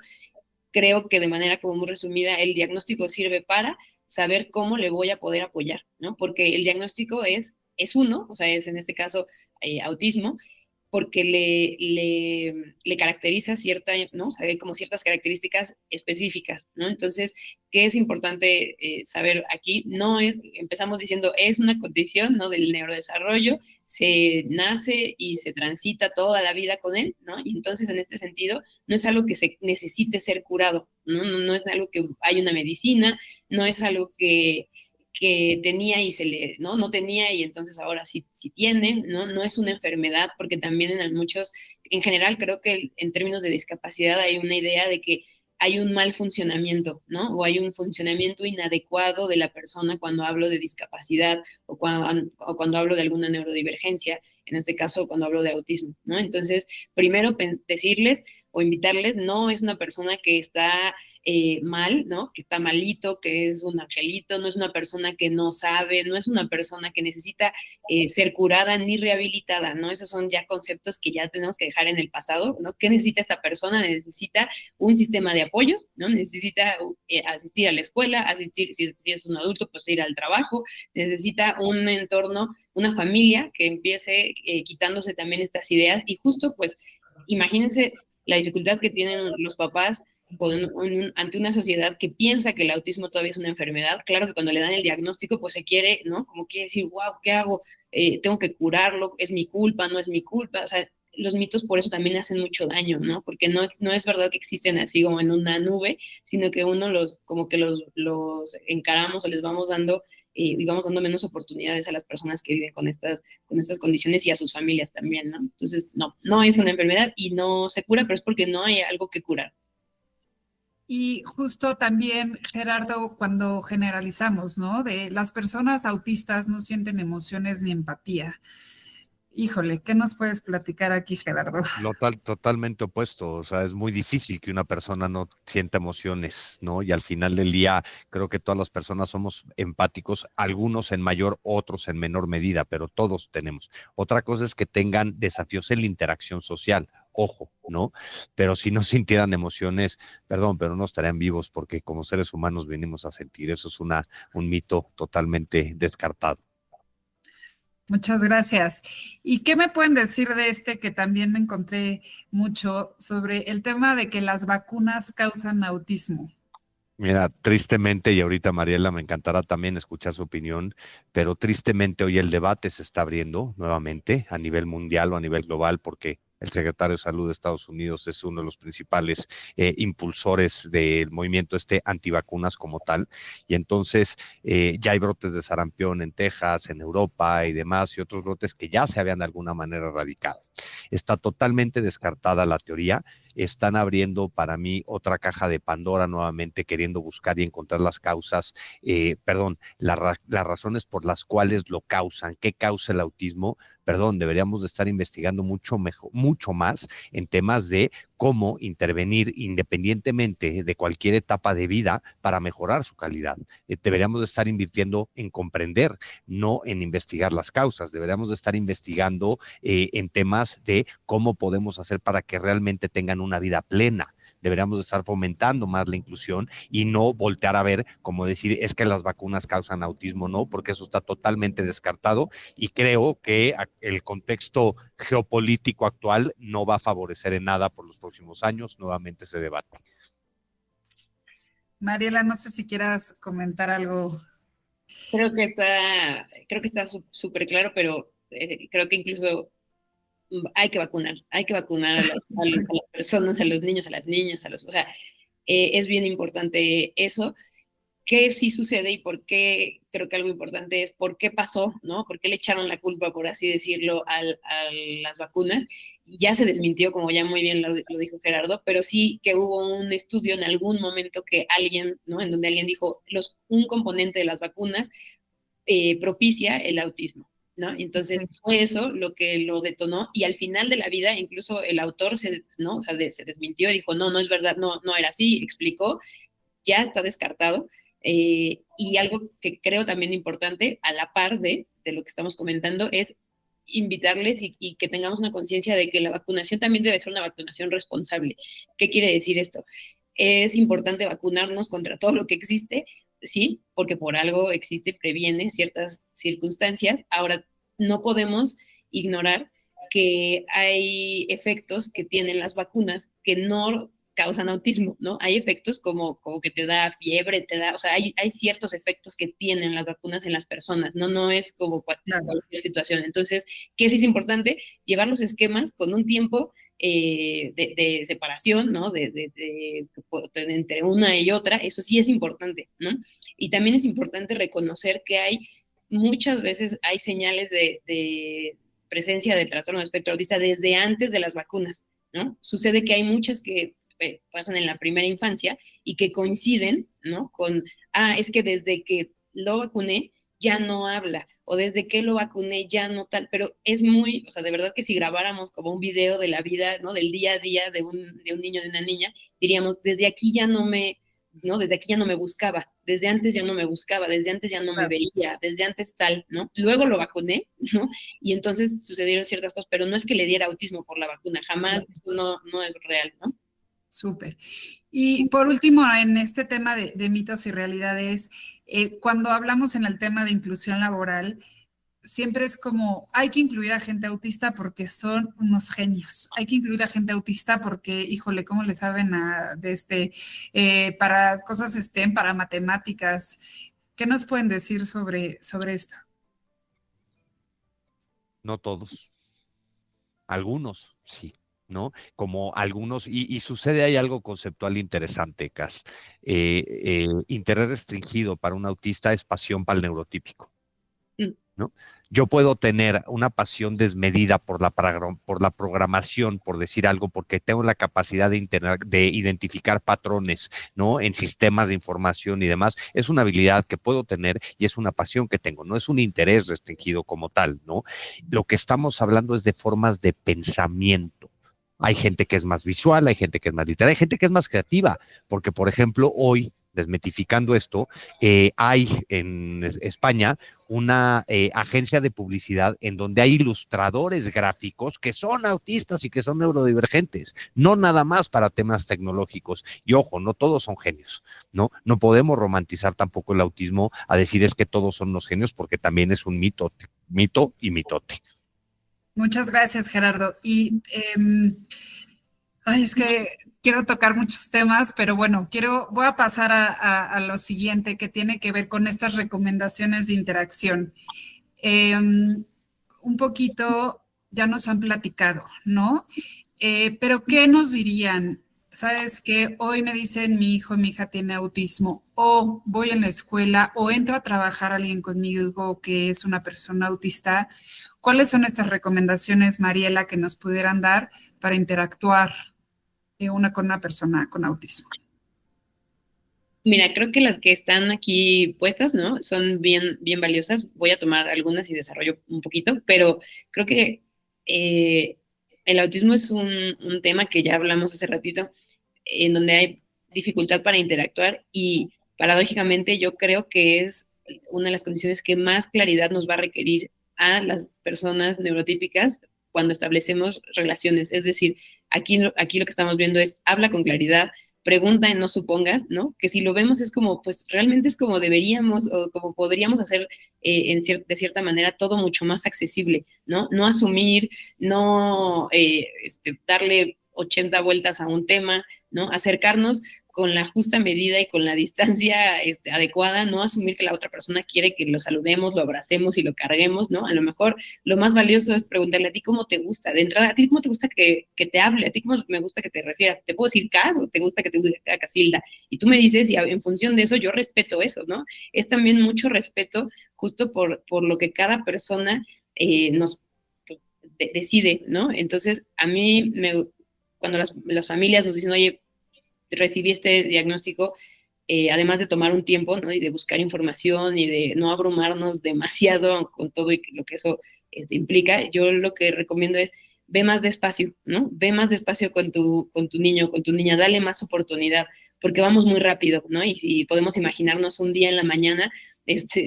Creo que de manera como muy resumida, el diagnóstico sirve para saber cómo le voy a poder apoyar, ¿no? Porque el diagnóstico es uno, o sea, es en este caso autismo, porque le caracteriza cierta, ¿no? O sea, hay como ciertas características específicas, ¿no? Entonces, ¿qué es importante saber aquí? No es, empezamos diciendo, es una condición, ¿no? Del neurodesarrollo, se nace y se transita toda la vida con él, ¿no? Y entonces, en este sentido, no es algo que se necesite ser curado, ¿no? No es algo que hay una medicina, no es algo que tenía y no tenía y entonces ahora sí tiene, ¿no? No es una enfermedad, porque también en muchos, en general creo que en términos de discapacidad hay una idea de que hay un mal funcionamiento, ¿no? O hay un funcionamiento inadecuado de la persona cuando hablo de discapacidad o cuando hablo de alguna neurodivergencia, en este caso cuando hablo de autismo, ¿no? Entonces, primero decirles o invitarles, no es una persona que está mal, ¿no? Que está malito, que es un angelito, no es una persona que no sabe, no es una persona que necesita ser curada ni rehabilitada, ¿no? Esos son ya conceptos que ya tenemos que dejar en el pasado, ¿no? ¿Qué necesita esta persona? Necesita un sistema de apoyos, ¿no? Necesita asistir a la escuela, asistir, si es un adulto, pues ir al trabajo, necesita un entorno, una familia que empiece quitándose también estas ideas y justo, pues, imagínense la dificultad que tienen los papás ante una sociedad que piensa que el autismo todavía es una enfermedad. Claro que cuando le dan el diagnóstico, pues se quiere, ¿no? Como quiere decir, wow, ¿qué hago? Tengo que curarlo, es mi culpa, no es mi culpa. O sea, los mitos por eso también hacen mucho daño, ¿no? Porque no es verdad que existen así como en una nube, sino que uno como que los encaramos o les vamos dando y vamos dando menos oportunidades a las personas que viven con estas condiciones y a sus familias también, ¿no? Entonces, no es una enfermedad y no se cura, pero es porque no hay algo que curar. Y justo también, Gerardo, cuando generalizamos, ¿no? De las personas autistas no sienten emociones ni empatía. Híjole, ¿qué nos puedes platicar aquí, Gerardo? Totalmente opuesto, o sea, es muy difícil que una persona no sienta emociones, ¿no? Y al final del día, creo que todas las personas somos empáticos, algunos en mayor, otros en menor medida, pero todos tenemos. Otra cosa es que tengan desafíos en la interacción social, ojo, ¿no? Pero si no sintieran emociones, perdón, pero no estarían vivos porque como seres humanos venimos a sentir, eso es un mito totalmente descartado. Muchas gracias. ¿Y qué me pueden decir de este que también me encontré mucho sobre el tema de que las vacunas causan autismo? Mira, tristemente, y ahorita Mariela me encantará también escuchar su opinión, pero tristemente hoy el debate se está abriendo nuevamente a nivel mundial o a nivel global porque el secretario de Salud de Estados Unidos es uno de los principales impulsores del movimiento antivacunas como tal. Y entonces ya hay brotes de sarampión en Texas, en Europa y demás, y otros brotes que ya se habían de alguna manera erradicado. Está totalmente descartada la teoría. Están abriendo para mí otra caja de Pandora nuevamente, queriendo buscar y encontrar las causas, las razones por las cuales lo causan, qué causa el autismo. Perdón, deberíamos de estar investigando mucho más en temas de cómo intervenir independientemente de cualquier etapa de vida para mejorar su calidad. Deberíamos de estar invirtiendo en comprender, no en investigar las causas. Deberíamos de estar investigando en temas de cómo podemos hacer para que realmente tengan una vida plena. Deberíamos de estar fomentando más la inclusión y no voltear a ver, como decir, es que las vacunas causan autismo, no, porque eso está totalmente descartado y creo que el contexto geopolítico actual no va a favorecer en nada por los próximos años nuevamente ese debate. Mariela, no sé si quieras comentar algo. Creo que está súper claro, pero creo que incluso hay que vacunar a las personas, a los niños, a las niñas, o sea, es bien importante eso. ¿Qué sí sucede y por qué? Creo que algo importante es por qué pasó, ¿no? ¿Por qué le echaron la culpa, por así decirlo, a las vacunas? Ya se desmintió, como ya muy bien lo dijo Gerardo, pero sí que hubo un estudio en algún momento que alguien, ¿no? En donde alguien dijo, un componente de las vacunas propicia el autismo, ¿no? Entonces fue eso lo que lo detonó y al final de la vida incluso el autor ¿no? O sea, se desmintió y dijo, no es verdad, no era así, explicó, ya está descartado. Y algo que creo también importante, a la par de lo que estamos comentando, es invitarles y que tengamos una conciencia de que la vacunación también debe ser una vacunación responsable. ¿Qué quiere decir esto? Es importante vacunarnos contra todo lo que existe, sí, porque por algo existe, previene ciertas circunstancias. Ahora, no podemos ignorar que hay efectos que tienen las vacunas que no causan autismo, ¿no? Hay efectos como que te da fiebre, o sea, hay ciertos efectos que tienen las vacunas en las personas, ¿no? No es como cualquier situación. Entonces, ¿qué sí es importante? Llevar los esquemas con un tiempo de separación, ¿no? Entre una y otra, eso sí es importante, ¿no? Y también es importante reconocer que muchas veces hay señales de presencia del trastorno del espectro autista desde antes de las vacunas, ¿no? Sucede que hay muchas que pasan en la primera infancia y que coinciden, ¿no? Es que desde que lo vacuné ya no habla, o desde que lo vacuné ya no tal, pero es o sea, de verdad que si grabáramos como un video de la vida, ¿no? Del día a día de un niño, de una niña, diríamos, desde aquí ya no me buscaba, desde antes ya no me buscaba, desde antes ya no me veía, desde antes tal, ¿no? Luego lo vacuné, ¿no? Y entonces sucedieron ciertas cosas, pero no es que le diera autismo por la vacuna, jamás, eso no es real, ¿no? Súper. Y por último, en este tema de mitos y realidades, cuando hablamos en el tema de inclusión laboral, siempre es como, hay que incluir a gente autista porque son unos genios. Hay que incluir a gente autista porque, híjole, ¿cómo le saben para cosas STEM, para matemáticas? ¿Qué nos pueden decir sobre esto? No todos. Algunos, sí. ¿No? Como algunos, y sucede ahí algo conceptual interesante, Cas. Interés restringido para un autista es pasión para el neurotípico, ¿no? Yo puedo tener una pasión desmedida por la programación, por decir algo, porque tengo la capacidad de identificar patrones, ¿no? En sistemas de información y demás. Es una habilidad que puedo tener y es una pasión que tengo, no es un interés restringido como tal, ¿no? Lo que estamos hablando es de formas de pensamiento. Hay gente que es más visual, hay gente que es más literal, hay gente que es más creativa, porque, por ejemplo, hoy, desmitificando esto, hay en España una agencia de publicidad en donde hay ilustradores gráficos que son autistas y que son neurodivergentes, no nada más para temas tecnológicos. Y ojo, no todos son genios, ¿no? No podemos romantizar tampoco el autismo a decir es que todos son los genios, porque también es un mito y mitote. Muchas gracias, Gerardo. Y es que quiero tocar muchos temas, pero bueno, voy a pasar a lo siguiente que tiene que ver con estas recomendaciones de interacción. Un poquito ya nos han platicado, ¿no? Pero ¿qué nos dirían? ¿Sabes qué? Hoy me dicen mi hijo, mi hija tiene autismo, o voy en la escuela, o entra a trabajar alguien conmigo que es una persona autista. ¿Cuáles son estas recomendaciones, Mariela, que nos pudieran dar para interactuar con una persona con autismo? Mira, creo que las que están aquí puestas, ¿no? Son bien, bien valiosas. Voy a tomar algunas y desarrollo un poquito, pero creo que el autismo es un tema que ya hablamos hace ratito, en donde hay dificultad para interactuar y paradójicamente yo creo que es una de las condiciones que más claridad nos va a requerir a las personas neurotípicas cuando establecemos relaciones. Es decir, aquí lo que estamos viendo es habla con claridad, pregunta y no supongas, ¿no? Que si lo vemos es como, pues realmente es como deberíamos o como podríamos hacer de cierta manera todo mucho más accesible, ¿no? No asumir, no darle 80 vueltas a un tema, ¿no? Acercarnos con la justa medida y con la distancia adecuada, no asumir que la otra persona quiere que lo saludemos, lo abracemos y lo carguemos, ¿no? A lo mejor lo más valioso es preguntarle a ti cómo te gusta, de entrada, a ti cómo te gusta que te hable, a ti cómo me gusta que te refieras, te puedo decir Cas o te gusta que te diga Casilda, y tú me dices y en función de eso yo respeto eso, ¿no? Es también mucho respeto justo por lo que cada persona nos decide, ¿no? Entonces, a mí cuando las familias nos dicen, oye, recibí este diagnóstico, además de tomar un tiempo, ¿no? Y de buscar información y de no abrumarnos demasiado con todo y lo que eso implica, yo lo que recomiendo es ve más despacio, ¿no? Ve más despacio con tu niño, con tu niña, dale más oportunidad, porque vamos muy rápido, ¿no? Y si podemos imaginarnos un día en la mañana,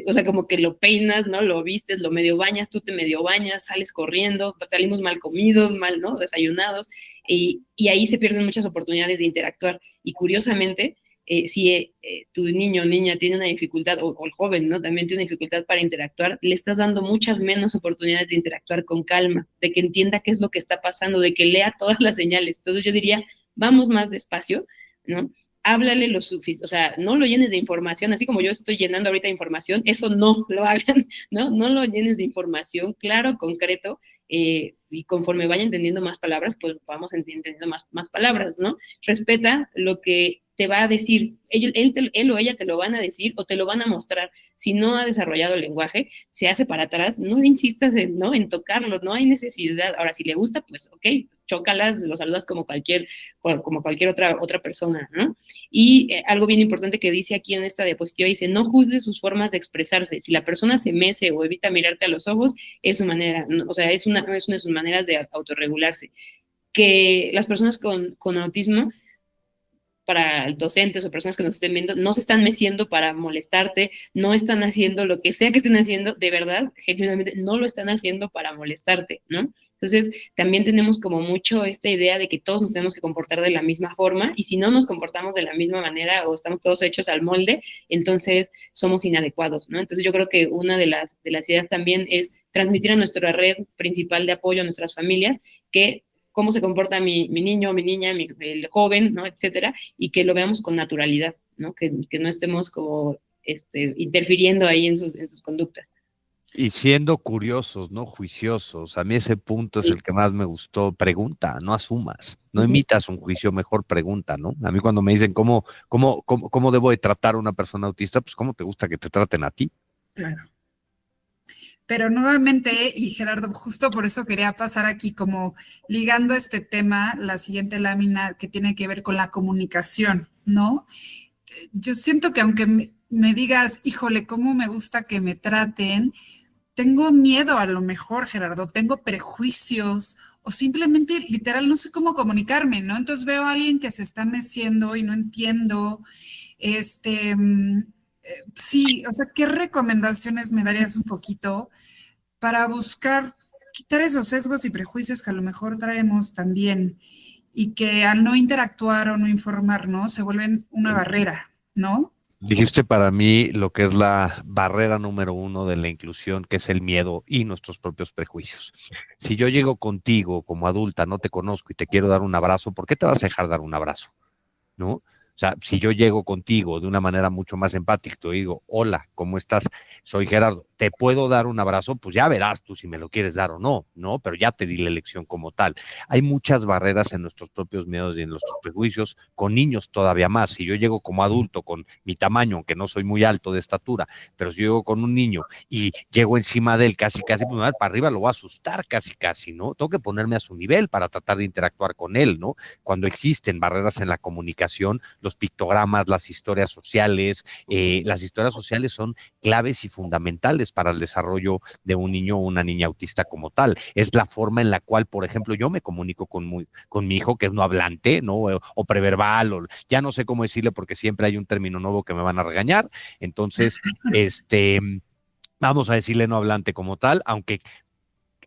o sea, como que lo peinas, ¿no? Lo vistes, lo medio bañas, tú te medio bañas, sales corriendo, pues salimos mal comidos, mal, ¿no? Desayunados, y ahí se pierden muchas oportunidades de interactuar. Y curiosamente, si tu niño o niña tiene una dificultad, o el joven, ¿no? También tiene una dificultad para interactuar, le estás dando muchas menos oportunidades de interactuar con calma, de que entienda qué es lo que está pasando, de que lea todas las señales. Entonces yo diría, vamos más despacio, ¿no? Háblale lo suficiente, o sea, no lo llenes de información, así como yo estoy llenando ahorita información, eso no lo hagan, ¿no? No lo llenes de información, claro, concreto, y conforme vaya entendiendo más palabras, pues vamos entendiendo más palabras, ¿no? Respeta lo que te va a decir, él o ella te lo van a decir o te lo van a mostrar. Si no ha desarrollado el lenguaje, se hace para atrás, no le insistas en tocarlo, no hay necesidad. Ahora, si le gusta, pues ok, chócalas, lo saludas como cualquier otra persona, ¿no? Y algo bien importante que dice aquí en esta diapositiva, dice, no juzgues sus formas de expresarse. Si la persona se mece o evita mirarte a los ojos, es su manera, ¿no? O sea, es una de sus maneras de autorregularse. Que las personas con autismo, para docentes o personas que nos estén viendo, no se están meciendo para molestarte, no están haciendo lo que sea que estén haciendo, de verdad, genuinamente, no lo están haciendo para molestarte, ¿no? Entonces, también tenemos como mucho esta idea de que todos nos tenemos que comportar de la misma forma, y si no nos comportamos de la misma manera o estamos todos hechos al molde, entonces somos inadecuados, ¿no? Entonces, yo creo que una de las ideas también es transmitir a nuestra red principal de apoyo a nuestras familias que cómo se comporta mi niño, mi niña, el joven, ¿no? Etcétera, y que lo veamos con naturalidad, ¿no? Que no estemos como interfiriendo ahí en sus conductas. Y siendo curiosos, no juiciosos, a mí ese punto es el que más me gustó. Pregunta, no asumas, no emitas un juicio, mejor pregunta, ¿no? A mí cuando me dicen cómo debo de tratar a una persona autista, pues cómo te gusta que te traten a ti. Claro. Pero nuevamente, y Gerardo, justo por eso quería pasar aquí como ligando este tema, la siguiente lámina que tiene que ver con la comunicación, ¿no? Yo siento que aunque me digas, híjole, cómo me gusta que me traten, tengo miedo a lo mejor, Gerardo, tengo prejuicios o simplemente literal no sé cómo comunicarme, ¿no? Entonces veo a alguien que se está meciendo y no entiendo, sí, o sea, ¿qué recomendaciones me darías un poquito para buscar quitar esos sesgos y prejuicios que a lo mejor traemos también y que al no interactuar o no informarnos se vuelven una barrera, ¿no? Dijiste para mí lo que es la barrera número 1 de la inclusión, que es el miedo y nuestros propios prejuicios. Si yo llego contigo como adulta, no te conozco y te quiero dar un abrazo, ¿por qué te vas a dejar dar un abrazo? ¿No? O sea, si yo llego contigo de una manera mucho más empática, te digo, hola, ¿cómo estás? Soy Gerardo, ¿te puedo dar un abrazo? Pues ya verás tú si me lo quieres dar o no, ¿no? Pero ya te di la elección como tal. Hay muchas barreras en nuestros propios miedos y en nuestros prejuicios, con niños todavía más. Si yo llego como adulto con mi tamaño, aunque no soy muy alto de estatura, pero si yo llego con un niño y llego encima de él casi, pues para arriba lo voy a asustar casi, ¿no? Tengo que ponerme a su nivel para tratar de interactuar con él, ¿no? Cuando existen barreras en la comunicación, los pictogramas, las historias sociales son claves y fundamentales para el desarrollo de un niño o una niña autista como tal. Es la forma en la cual, por ejemplo, yo me comunico con mi hijo, que es no hablante, ¿no? O preverbal, o ya no sé cómo decirle porque siempre hay un término nuevo que me van a regañar. Entonces, vamos a decirle no hablante como tal, aunque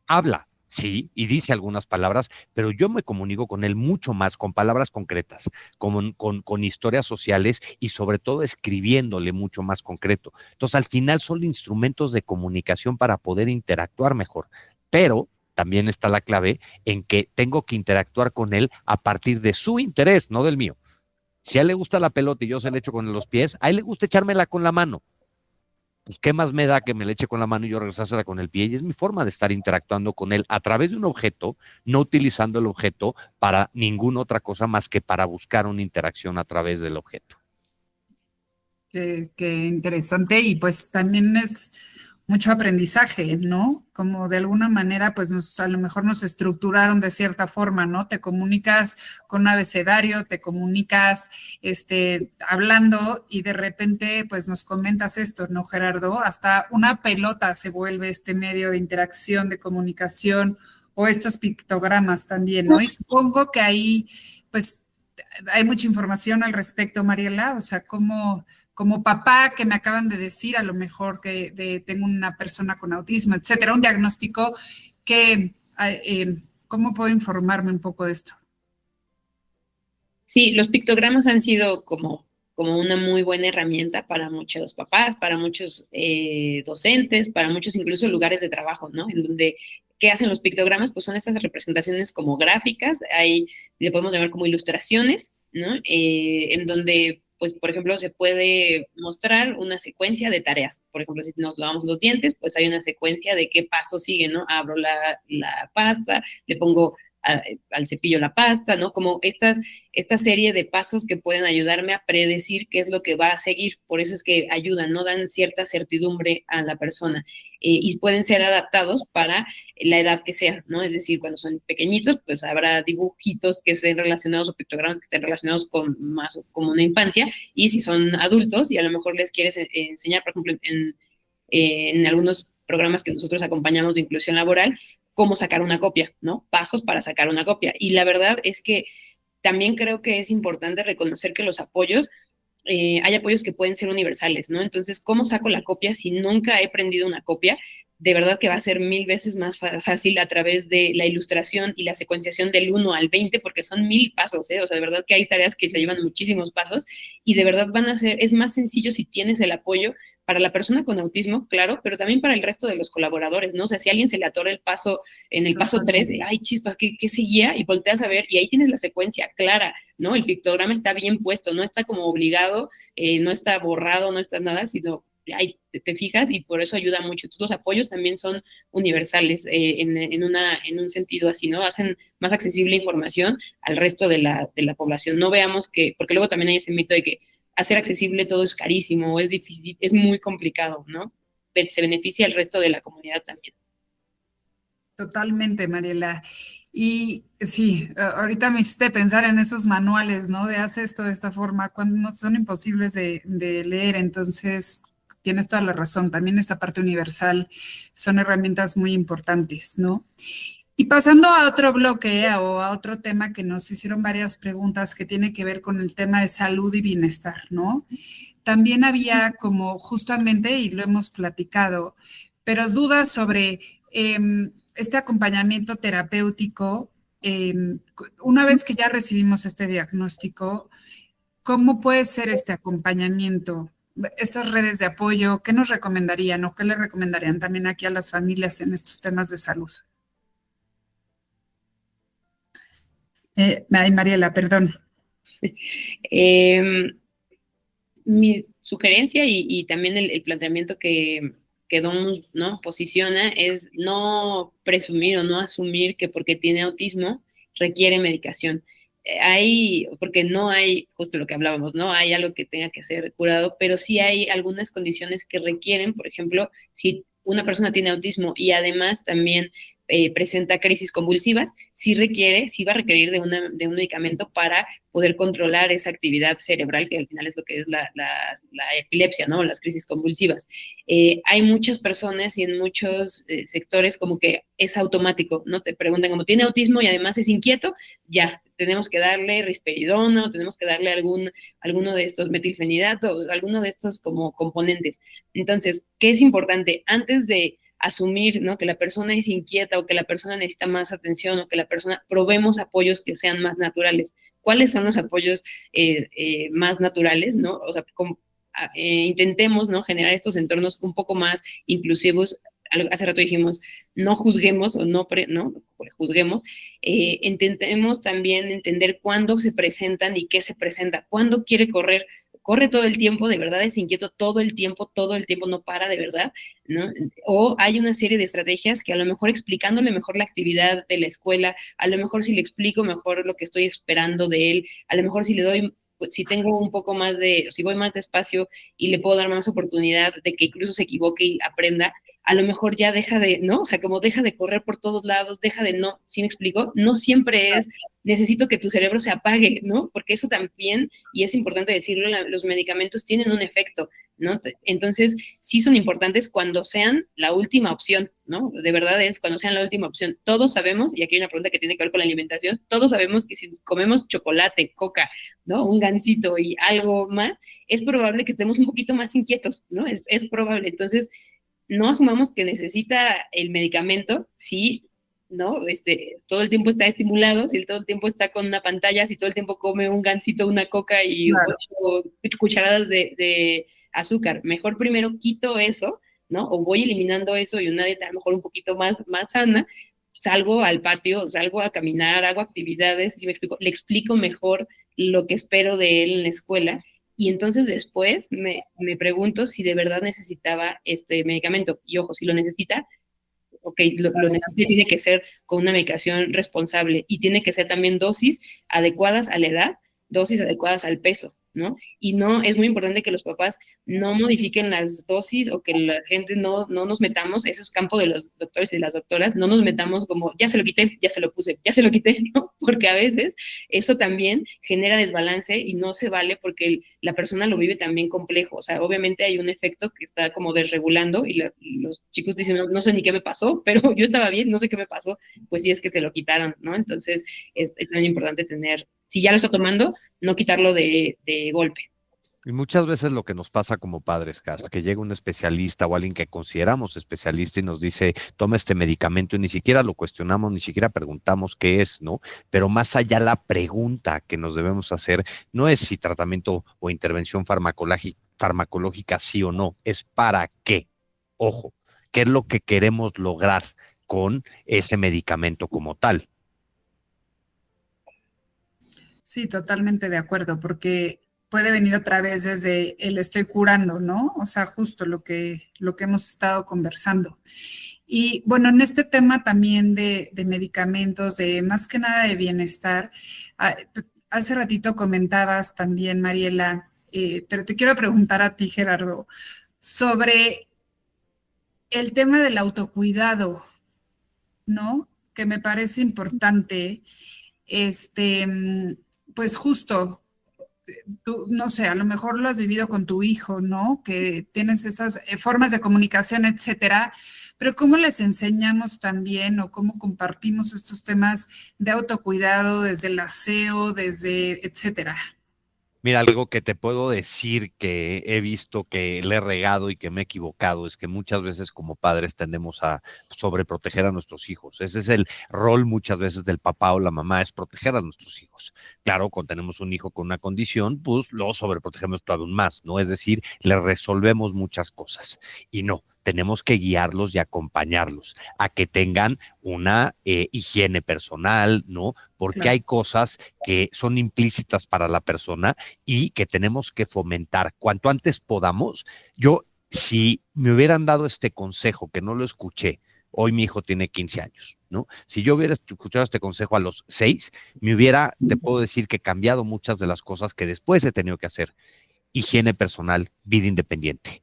habla, sí, y dice algunas palabras, pero yo me comunico con él mucho más con palabras concretas, con historias sociales y sobre todo escribiéndole mucho más concreto. Entonces, al final son instrumentos de comunicación para poder interactuar mejor, pero también está la clave en que tengo que interactuar con él a partir de su interés, no del mío. Si a él le gusta la pelota y yo se le echo con los pies, a él le gusta echármela con la mano. Pues qué más me da que me le eche con la mano y yo regresársela con el pie, y es mi forma de estar interactuando con él a través de un objeto, no utilizando el objeto para ninguna otra cosa más que para buscar una interacción a través del objeto. Qué interesante, y pues también es mucho aprendizaje, ¿no? Como de alguna manera, pues a lo mejor nos estructuraron de cierta forma, ¿no? Te comunicas con un abecedario, te comunicas hablando y de repente pues nos comentas esto, ¿no, Gerardo? Hasta una pelota se vuelve este medio de interacción, de comunicación, o estos pictogramas también, ¿no? Y supongo que ahí pues hay mucha información al respecto, Mariela, o sea, como papá que me acaban de decir a lo mejor que tengo una persona con autismo, etcétera, un diagnóstico ¿cómo puedo informarme un poco de esto? Sí, los pictogramas han sido como como una muy buena herramienta para muchos papás, para muchos docentes, para muchos incluso lugares de trabajo, ¿no? En donde, ¿qué hacen los pictogramas? Pues son estas representaciones como gráficas, ahí le podemos llamar como ilustraciones, ¿no? En donde, pues, por ejemplo, se puede mostrar una secuencia de tareas. Por ejemplo, si nos lavamos los dientes, pues hay una secuencia de qué paso sigue, ¿no? Abro la pasta, le pongo al cepillo la pasta, ¿no? Como esta serie de pasos que pueden ayudarme a predecir qué es lo que va a seguir. Por eso es que ayudan, ¿no? Dan cierta certidumbre a la persona y pueden ser adaptados para la edad que sea, ¿no? Es decir, cuando son pequeñitos, pues habrá dibujitos que estén relacionados o pictogramas que estén relacionados con más como una infancia, y si son adultos y a lo mejor les quieres enseñar, por ejemplo, en algunos programas que nosotros acompañamos de inclusión laboral, cómo sacar una copia, ¿no? Pasos para sacar una copia. Y la verdad es que también creo que es importante reconocer que los apoyos, hay apoyos que pueden ser universales, ¿no? Entonces, ¿cómo saco la copia si nunca he prendido una copia? De verdad que va a ser 1000 veces más fácil a través de la ilustración y la secuenciación del 1 al 20, porque son 1000 pasos, ¿eh? O sea, de verdad que hay tareas que se llevan muchísimos pasos y de verdad es más sencillo si tienes el apoyo para la persona con autismo, claro, pero también para el resto de los colaboradores, ¿no? O sea, si a alguien se le atora el paso en el paso 3, ay, chispas, ¿qué seguía? Y volteas a ver y ahí tienes la secuencia clara, ¿no? El pictograma está bien puesto, no está como obligado, no está borrado, no está nada, sino ahí te fijas y por eso ayuda mucho. Entonces, los apoyos también son universales en un sentido así, ¿no? Hacen más accesible información al resto de la población. No veamos que, porque luego también hay ese mito de que hacer accesible todo es carísimo, es difícil, es muy complicado, ¿no? Se beneficia al resto de la comunidad también. Totalmente, Mariela. Y sí, ahorita me hiciste pensar en esos manuales, ¿no? De haz esto de esta forma, cuando no son imposibles de leer. Entonces, tienes toda la razón. También esta parte universal son herramientas muy importantes, ¿no? Y pasando a otro bloque o a otro tema que nos hicieron varias preguntas que tiene que ver con el tema de salud y bienestar, ¿no? También había como justamente, y lo hemos platicado, pero dudas sobre este acompañamiento terapéutico. Una vez que ya recibimos este diagnóstico, ¿cómo puede ser este acompañamiento? Estas redes de apoyo, ¿qué nos recomendarían o qué le recomendarían también aquí a las familias en estos temas de salud? Ay, Mariela, perdón. Mi sugerencia y también el planteamiento que DOMS, ¿no? posiciona es no presumir o no asumir que porque tiene autismo requiere medicación. Porque no hay, justo lo que hablábamos, no hay algo que tenga que ser curado, pero sí hay algunas condiciones que requieren, por ejemplo, si una persona tiene autismo y además también presenta crisis convulsivas, sí va a requerir de un medicamento para poder controlar esa actividad cerebral, que al final es lo que es la epilepsia, ¿no? Las crisis convulsivas. Hay muchas personas y en muchos sectores como que es automático, ¿no? Te preguntan como, ¿tiene autismo y además es inquieto? Ya, tenemos que darle risperidona o tenemos que darle alguno de estos metilfenidato o alguno de estos como componentes. Entonces, ¿qué es importante? Antes de asumir, ¿no? que la persona es inquieta o que la persona necesita más atención o que la persona, probemos apoyos que sean más naturales. ¿Cuáles son los apoyos más naturales, ¿no? O sea, intentemos, ¿no? generar estos entornos un poco más inclusivos. Hace rato dijimos, no juzguemos o no juzguemos, intentemos también entender cuándo se presentan y qué se presenta, cuándo quiere correr, corre todo el tiempo, de verdad es inquieto todo el tiempo, no para de verdad, ¿no? O hay una serie de estrategias que a lo mejor explicándole mejor la actividad de la escuela, a lo mejor si le explico mejor lo que estoy esperando de él, a lo mejor si tengo un poco más si voy más despacio y le puedo dar más oportunidad de que incluso se equivoque y aprenda, a lo mejor ya deja de, ¿no? O sea, como deja de correr por todos lados, ¿sí me explico? No siempre necesito que tu cerebro se apague, ¿no? Porque eso también, y es importante decirlo, los medicamentos tienen un efecto, ¿no? Entonces, sí son importantes cuando sean la última opción, ¿no? De verdad es cuando sean la última opción. Todos sabemos, y aquí hay una pregunta que tiene que ver con la alimentación, todos sabemos que si comemos chocolate, coca, ¿no? Un gansito y algo más, es probable que estemos un poquito más inquietos, ¿no? Es probable. Entonces, no asumamos que necesita el medicamento si ¿no? Todo el tiempo está estimulado, si todo el tiempo está con una pantalla, si todo el tiempo come un gansito, una coca y Claro. 8 cucharadas de azúcar. Mejor primero quito eso, ¿no? O voy eliminando eso y una dieta a lo mejor un poquito más sana, salgo al patio, salgo a caminar, hago actividades, si me explico, le explico mejor lo que espero de él en la escuela. Y entonces después me pregunto si de verdad necesitaba este medicamento. Y ojo, si lo necesita, ok, lo necesita, tiene que ser con una medicación responsable y tiene que ser también dosis adecuadas a la edad, dosis adecuadas al peso, ¿no? Y no, es muy importante que los papás no modifiquen las dosis o que la gente no nos metamos, ese es campo de los doctores y de las doctoras, no nos metamos como, ya se lo quité, ya se lo puse, ya se lo quité, ¿no? Porque a veces eso también genera desbalance y no se vale porque la persona lo vive también complejo, o sea, obviamente hay un efecto que está como desregulando y los chicos dicen, no sé ni qué me pasó, pero yo estaba bien, no sé qué me pasó, pues sí es que te lo quitaron, ¿no? Entonces es también importante tener, si ya lo está tomando, no quitarlo de golpe. Y muchas veces lo que nos pasa como padres, Cas, que llega un especialista o alguien que consideramos especialista y nos dice, toma este medicamento y ni siquiera lo cuestionamos, ni siquiera preguntamos qué es, ¿no? Pero más allá la pregunta que nos debemos hacer no es si tratamiento o intervención farmacológica sí o no, es para qué. Ojo, ¿qué es lo que queremos lograr con ese medicamento como tal? Sí, totalmente de acuerdo, porque puede venir otra vez desde el estoy curando, ¿no? O sea, justo lo que hemos estado conversando. Y bueno, en este tema también de medicamentos, de más que nada de bienestar, ah, hace ratito comentabas también, Mariela, pero te quiero preguntar a ti, Gerardo, sobre el tema del autocuidado, ¿no? Que me parece importante, este, pues justo tú, no sé, a lo mejor lo has vivido con tu hijo, ¿no? Que tienes estas formas de comunicación, etcétera, pero ¿cómo les enseñamos también o cómo compartimos estos temas de autocuidado desde el aseo, desde, etcétera? Mira, algo que te puedo decir que he visto que le he regado y que me he equivocado es que muchas veces como padres tendemos a sobreproteger a nuestros hijos. Ese es el rol muchas veces del papá o la mamá, es proteger a nuestros hijos. Claro, cuando tenemos un hijo con una condición, pues lo sobreprotegemos todavía más, ¿no? Es decir, le resolvemos muchas cosas y no. Tenemos que guiarlos y acompañarlos a que tengan una higiene personal, ¿no? Porque Claro. hay cosas que son implícitas para la persona y que tenemos que fomentar cuanto antes podamos. Yo, si me hubieran dado este consejo, que no lo escuché, hoy mi hijo tiene 15 años, ¿no? Si yo hubiera escuchado este consejo a los 6, te puedo decir que he cambiado muchas de las cosas que después he tenido que hacer. Higiene personal, vida independiente.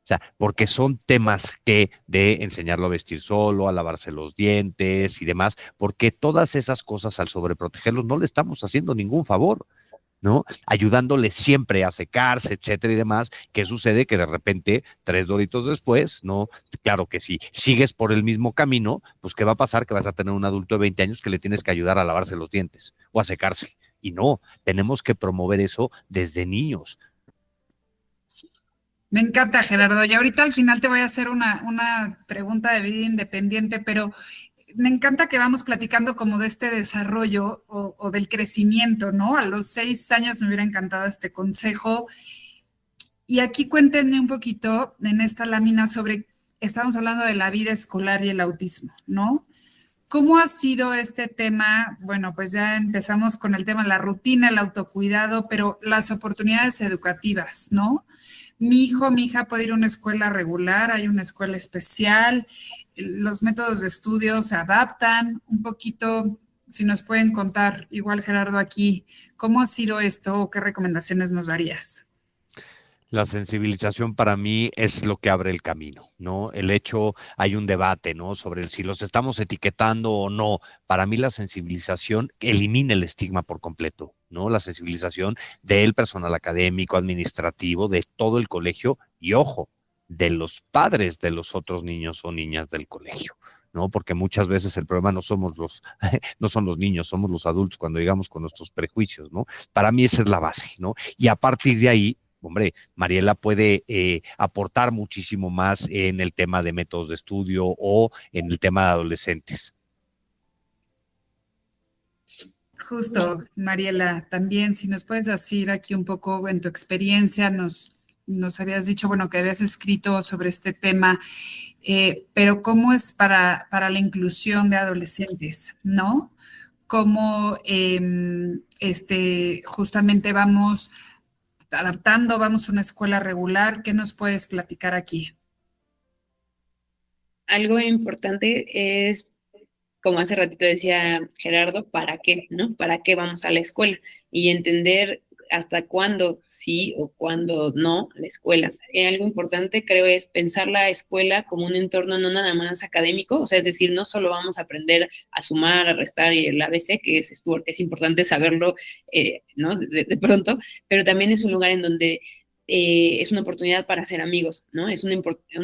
O sea, porque son temas que de enseñarlo a vestir solo, a lavarse los dientes y demás, porque todas esas cosas al sobreprotegerlos no le estamos haciendo ningún favor. ¿No? Ayudándole siempre a secarse, etcétera y demás. ¿Qué sucede? Que de repente, 3 doritos después, ¿no? Claro que si sigues por el mismo camino, pues ¿qué va a pasar? Que vas a tener un adulto de 20 años que le tienes que ayudar a lavarse los dientes o a secarse. Y no, tenemos que promover eso desde niños. Me encanta, Gerardo. Y ahorita al final te voy a hacer una pregunta de vida independiente, pero me encanta que vamos platicando como de este desarrollo o del crecimiento, ¿no? A los 6 años me hubiera encantado este consejo. Y aquí cuéntenme un poquito en esta lámina sobre, estamos hablando de la vida escolar y el autismo, ¿no? ¿Cómo ha sido este tema? Bueno, pues ya empezamos con el tema de la rutina, el autocuidado, pero las oportunidades educativas, ¿no? Mi hijo, mi hija puede ir a una escuela regular, hay una escuela especial, los métodos de estudio se adaptan un poquito. Si nos pueden contar, igual Gerardo aquí, ¿cómo ha sido esto o qué recomendaciones nos darías? La sensibilización para mí es lo que abre el camino, ¿no? El hecho, hay un debate, ¿no? Sobre si los estamos etiquetando o no. Para mí la sensibilización elimina el estigma por completo, ¿no? La sensibilización del personal académico, administrativo, de todo el colegio y, ojo, de los padres de los otros niños o niñas del colegio. ¿No? Porque muchas veces el problema no somos no son los niños, somos los adultos cuando llegamos con nuestros prejuicios, ¿no? Para mí esa es la base, ¿no? Y a partir de ahí, hombre, Mariela puede aportar muchísimo más en el tema de métodos de estudio o en el tema de adolescentes. Justo, Mariela, también si nos puedes decir aquí un poco en tu experiencia, nos habías dicho, bueno, que habías escrito sobre este tema, pero ¿cómo es para la inclusión de adolescentes, no? ¿Cómo justamente vamos adaptando, vamos a una escuela regular? ¿Qué nos puedes platicar aquí? Algo importante es, como hace ratito decía Gerardo, ¿para qué, no? ¿Para qué vamos a la escuela? Y entender hasta cuándo sí o cuándo no la escuela. Algo importante creo es pensar la escuela como un entorno no nada más académico, o sea, es decir, no solo vamos a aprender a sumar, a restar y el ABC, que es importante saberlo, ¿no? De pronto, pero también es un lugar en donde es una oportunidad para hacer amigos, ¿no? Es una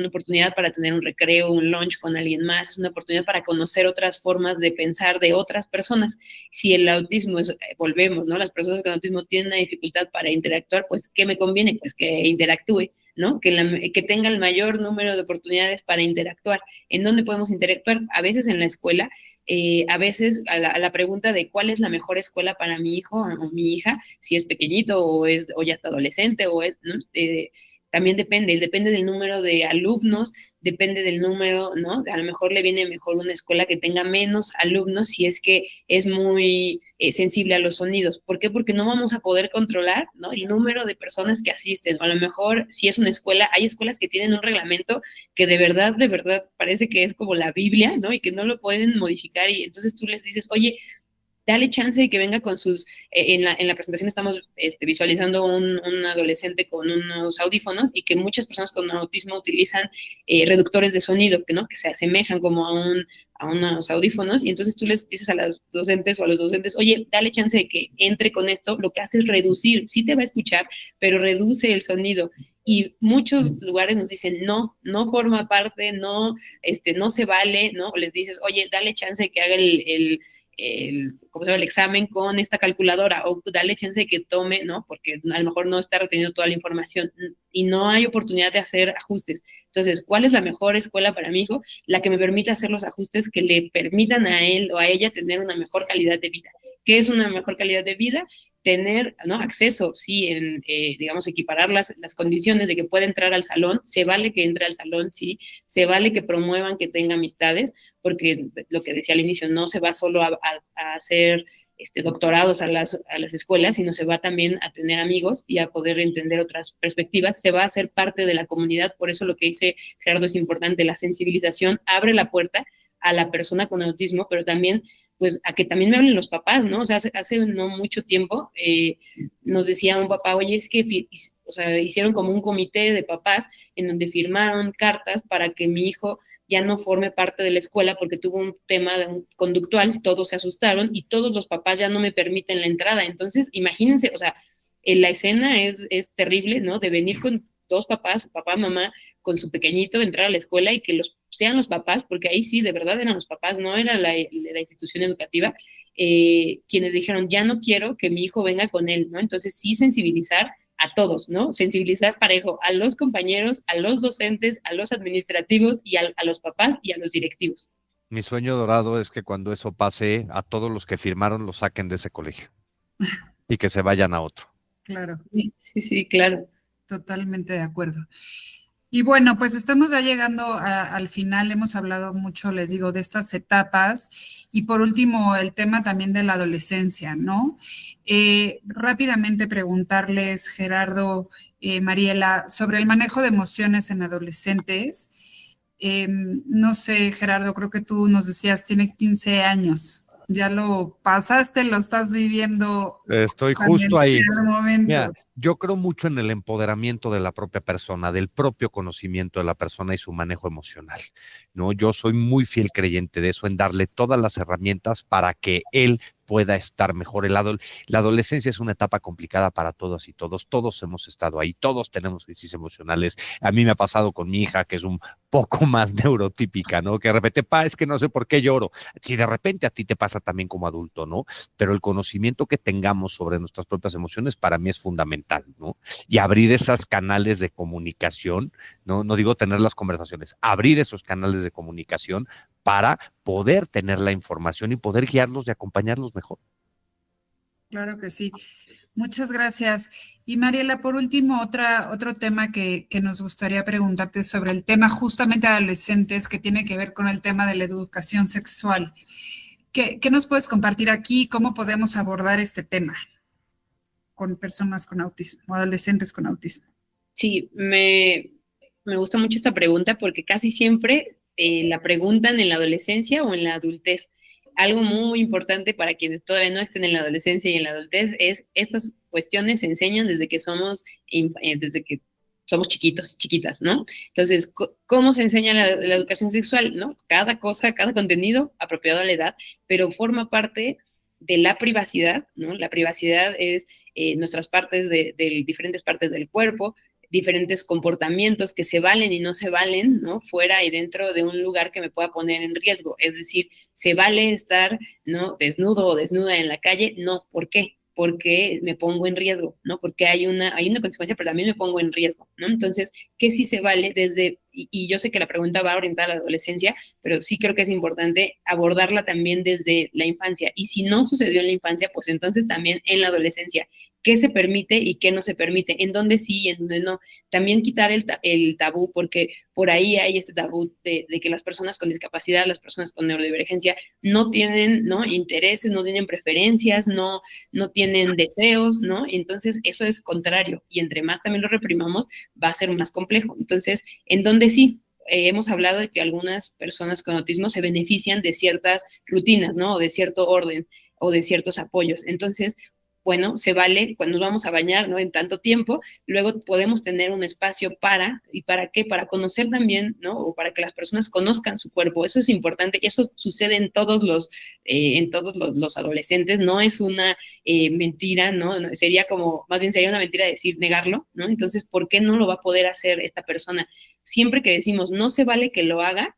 oportunidad para tener un recreo, un lunch con alguien más, es una oportunidad para conocer otras formas de pensar de otras personas. Si el autismo es, volvemos, ¿no? Las personas con autismo tienen una dificultad para interactuar, pues, ¿qué me conviene? Pues que interactúe, ¿no? Que tenga el mayor número de oportunidades para interactuar. ¿En dónde podemos interactuar? A veces en la escuela, a veces a la pregunta de cuál es la mejor escuela para mi hijo o mi hija, si es pequeñito o ya está adolescente o es, ¿no? También depende del número de alumnos, depende del número, ¿no? A lo mejor le viene mejor una escuela que tenga menos alumnos si es que es muy sensible a los sonidos. ¿Por qué? Porque no vamos a poder controlar, ¿no? El número de personas que asisten. O a lo mejor si es una escuela, hay escuelas que tienen un reglamento que de verdad, parece que es como la Biblia, ¿no? Y que no lo pueden modificar y entonces tú les dices, oye, dale chance de que venga con sus, en la presentación estamos visualizando un adolescente con unos audífonos y que muchas personas con autismo utilizan reductores de sonido, ¿no? Que se asemejan como a unos audífonos y entonces tú les dices a las docentes o a los docentes, oye, dale chance de que entre con esto, lo que hace es reducir, sí te va a escuchar, pero reduce el sonido. Y muchos lugares nos dicen, no, no forma parte, no, no se vale, ¿no? O les dices, oye, dale chance de que haga ¿cómo se llama? El examen con esta calculadora o dale chance de que tome, ¿no? Porque a lo mejor no está reteniendo toda la información y no hay oportunidad de hacer ajustes. Entonces, ¿cuál es la mejor escuela para mi hijo? La que me permita hacer los ajustes que le permitan a él o a ella tener una mejor calidad de vida. ¿Qué es una mejor calidad de vida? Tener, ¿no? Acceso, sí, digamos, equiparar las condiciones de que pueda entrar al salón, se vale que entre al salón, sí, se vale que promuevan que tenga amistades, porque lo que decía al inicio, no se va solo a hacer doctorados a las escuelas, sino se va también a tener amigos y a poder entender otras perspectivas, se va a hacer parte de la comunidad, por eso lo que dice Gerardo es importante, la sensibilización abre la puerta a la persona con autismo, pero también pues a que también me hablen los papás, ¿no? O sea, hace no mucho tiempo nos decía un papá, oye, es que o sea, hicieron como un comité de papás en donde firmaron cartas para que mi hijo ya no forme parte de la escuela porque tuvo un tema conductual, todos se asustaron y todos los papás ya no me permiten la entrada. Entonces, imagínense, o sea, la escena es terrible, ¿no? De venir con dos papás, papá, mamá, con su pequeñito, entrar a la escuela y que sean los papás, porque ahí sí, de verdad eran los papás, no era la institución educativa, quienes dijeron, ya no quiero que mi hijo venga con él, ¿no? Entonces sí sensibilizar a todos, ¿no? Sensibilizar parejo a los compañeros, a los docentes, a los administrativos y a los papás y a los directivos. Mi sueño dorado es que cuando eso pase, a todos los que firmaron los saquen de ese colegio y que se vayan a otro. Claro. Sí, claro. Totalmente de acuerdo. Y bueno, pues estamos ya llegando al final, hemos hablado mucho, les digo, de estas etapas y por último el tema también de la adolescencia, ¿no? Rápidamente preguntarles, Gerardo, Mariela, sobre el manejo de emociones en adolescentes. No sé, Gerardo, creo que tú nos decías, tiene 15 años. Ya lo pasaste, lo estás viviendo. Estoy justo ahí. Momento. Mira, yo creo mucho en el empoderamiento de la propia persona, del propio conocimiento de la persona y su manejo emocional, ¿no? Yo soy muy fiel creyente de eso, en darle todas las herramientas para que él pueda estar mejor. La adolescencia es una etapa complicada para todas y todos hemos estado ahí, todos tenemos crisis emocionales. A mí me ha pasado con mi hija, que es un poco más neurotípica, ¿no? Que de repente, es que no sé por qué lloro. Si de repente a ti te pasa también como adulto, ¿no? Pero el conocimiento que tengamos sobre nuestras propias emociones para mí es fundamental, ¿no? Y abrir esos canales de comunicación, ¿no? No digo tener las conversaciones, abrir esos canales de comunicación para poder tener la información y poder guiarlos y acompañarlos mejor. Claro que sí. Muchas gracias. Y Mariela, por último, otro tema que nos gustaría preguntarte sobre el tema justamente de adolescentes que tiene que ver con el tema de la educación sexual. ¿Qué nos puedes compartir aquí? ¿Cómo podemos abordar este tema con personas con autismo, adolescentes con autismo? Sí, me gusta mucho esta pregunta porque casi siempre la preguntan en la adolescencia o en la adultez. Algo muy importante para quienes todavía no estén en la adolescencia y en la adultez es estas cuestiones se enseñan desde que somos chiquitos, chiquitas, ¿no? Entonces, ¿cómo se enseña la educación sexual, no? Cada cosa, cada contenido apropiado a la edad, pero forma parte de la privacidad, ¿no? La privacidad es nuestras partes de diferentes partes del cuerpo, diferentes comportamientos que se valen y no se valen, ¿no? Fuera y dentro de un lugar que me pueda poner en riesgo. Es decir, ¿se vale estar, ¿no? Desnudo o desnuda en la calle? No. ¿Por qué? Porque me pongo en riesgo, ¿no? Porque hay una consecuencia, pero también me pongo en riesgo, ¿no? Entonces, ¿qué sí se vale desde, y yo sé que la pregunta va orientada a la adolescencia, pero sí creo que es importante abordarla también desde la infancia. Y si no sucedió en la infancia, pues entonces también en la adolescencia. ¿Qué se permite y qué no se permite? ¿En dónde sí y en dónde no? También quitar el tabú, porque por ahí hay este tabú de que las personas con discapacidad, las personas con neurodivergencia, no tienen, ¿no? Intereses, no tienen preferencias, no tienen deseos, ¿no? Entonces, eso es contrario. Y entre más también lo reprimamos, va a ser más complejo. Entonces, ¿en dónde sí? Hemos hablado de que algunas personas con autismo se benefician de ciertas rutinas, ¿no? O de cierto orden o de ciertos apoyos. Entonces, bueno, se vale cuando nos vamos a bañar, ¿no? En tanto tiempo, luego podemos tener un espacio ¿y para qué? Para conocer también, ¿no? O para que las personas conozcan su cuerpo. Eso es importante y eso sucede en todos los adolescentes, no es una mentira, ¿no? Sería como, más bien sería una mentira decir negarlo, ¿no? Entonces, ¿por qué no lo va a poder hacer esta persona? Siempre que decimos, no se vale que lo haga,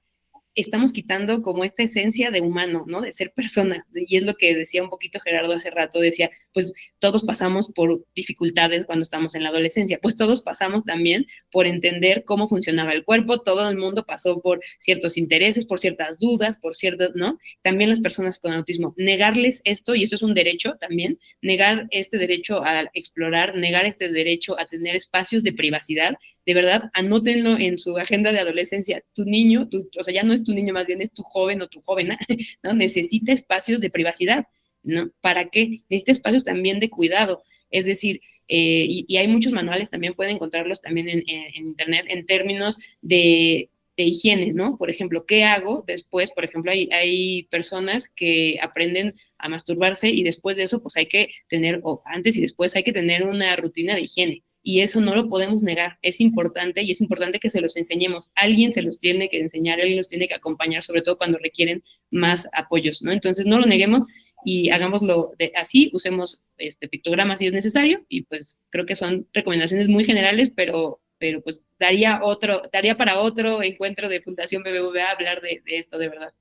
estamos quitando como esta esencia de humano, ¿no? De ser persona. Y es lo que decía un poquito Gerardo hace rato, decía, pues todos pasamos por dificultades cuando estamos en la adolescencia, pues todos pasamos también por entender cómo funcionaba el cuerpo, todo el mundo pasó por ciertos intereses, por ciertas dudas, por ciertas, ¿no? También las personas con autismo, negarles esto, y esto es un derecho también, negar este derecho a explorar, negar este derecho a tener espacios de privacidad, de verdad, anótenlo en su agenda de adolescencia. Tu niño, o sea, ya no es tu niño, más bien es tu joven o tu joven, ¿no? Necesita espacios de privacidad, ¿no? ¿Para qué? Necesita espacios también de cuidado. Es decir, y hay muchos manuales, también pueden encontrarlos también en internet, en términos de higiene, ¿no? Por ejemplo, ¿qué hago después? Por ejemplo, hay personas que aprenden a masturbarse y después de eso, pues hay que tener, o antes y después hay que tener una rutina de higiene. Y eso no lo podemos negar, es importante y es importante que se los enseñemos. Alguien se los tiene que enseñar, alguien los tiene que acompañar, sobre todo cuando requieren más apoyos, ¿no? Entonces no lo neguemos y hagámoslo así, usemos pictogramas si es necesario y pues creo que son recomendaciones muy generales, pero pues daría para otro encuentro de Fundación BBVA hablar de esto de verdad.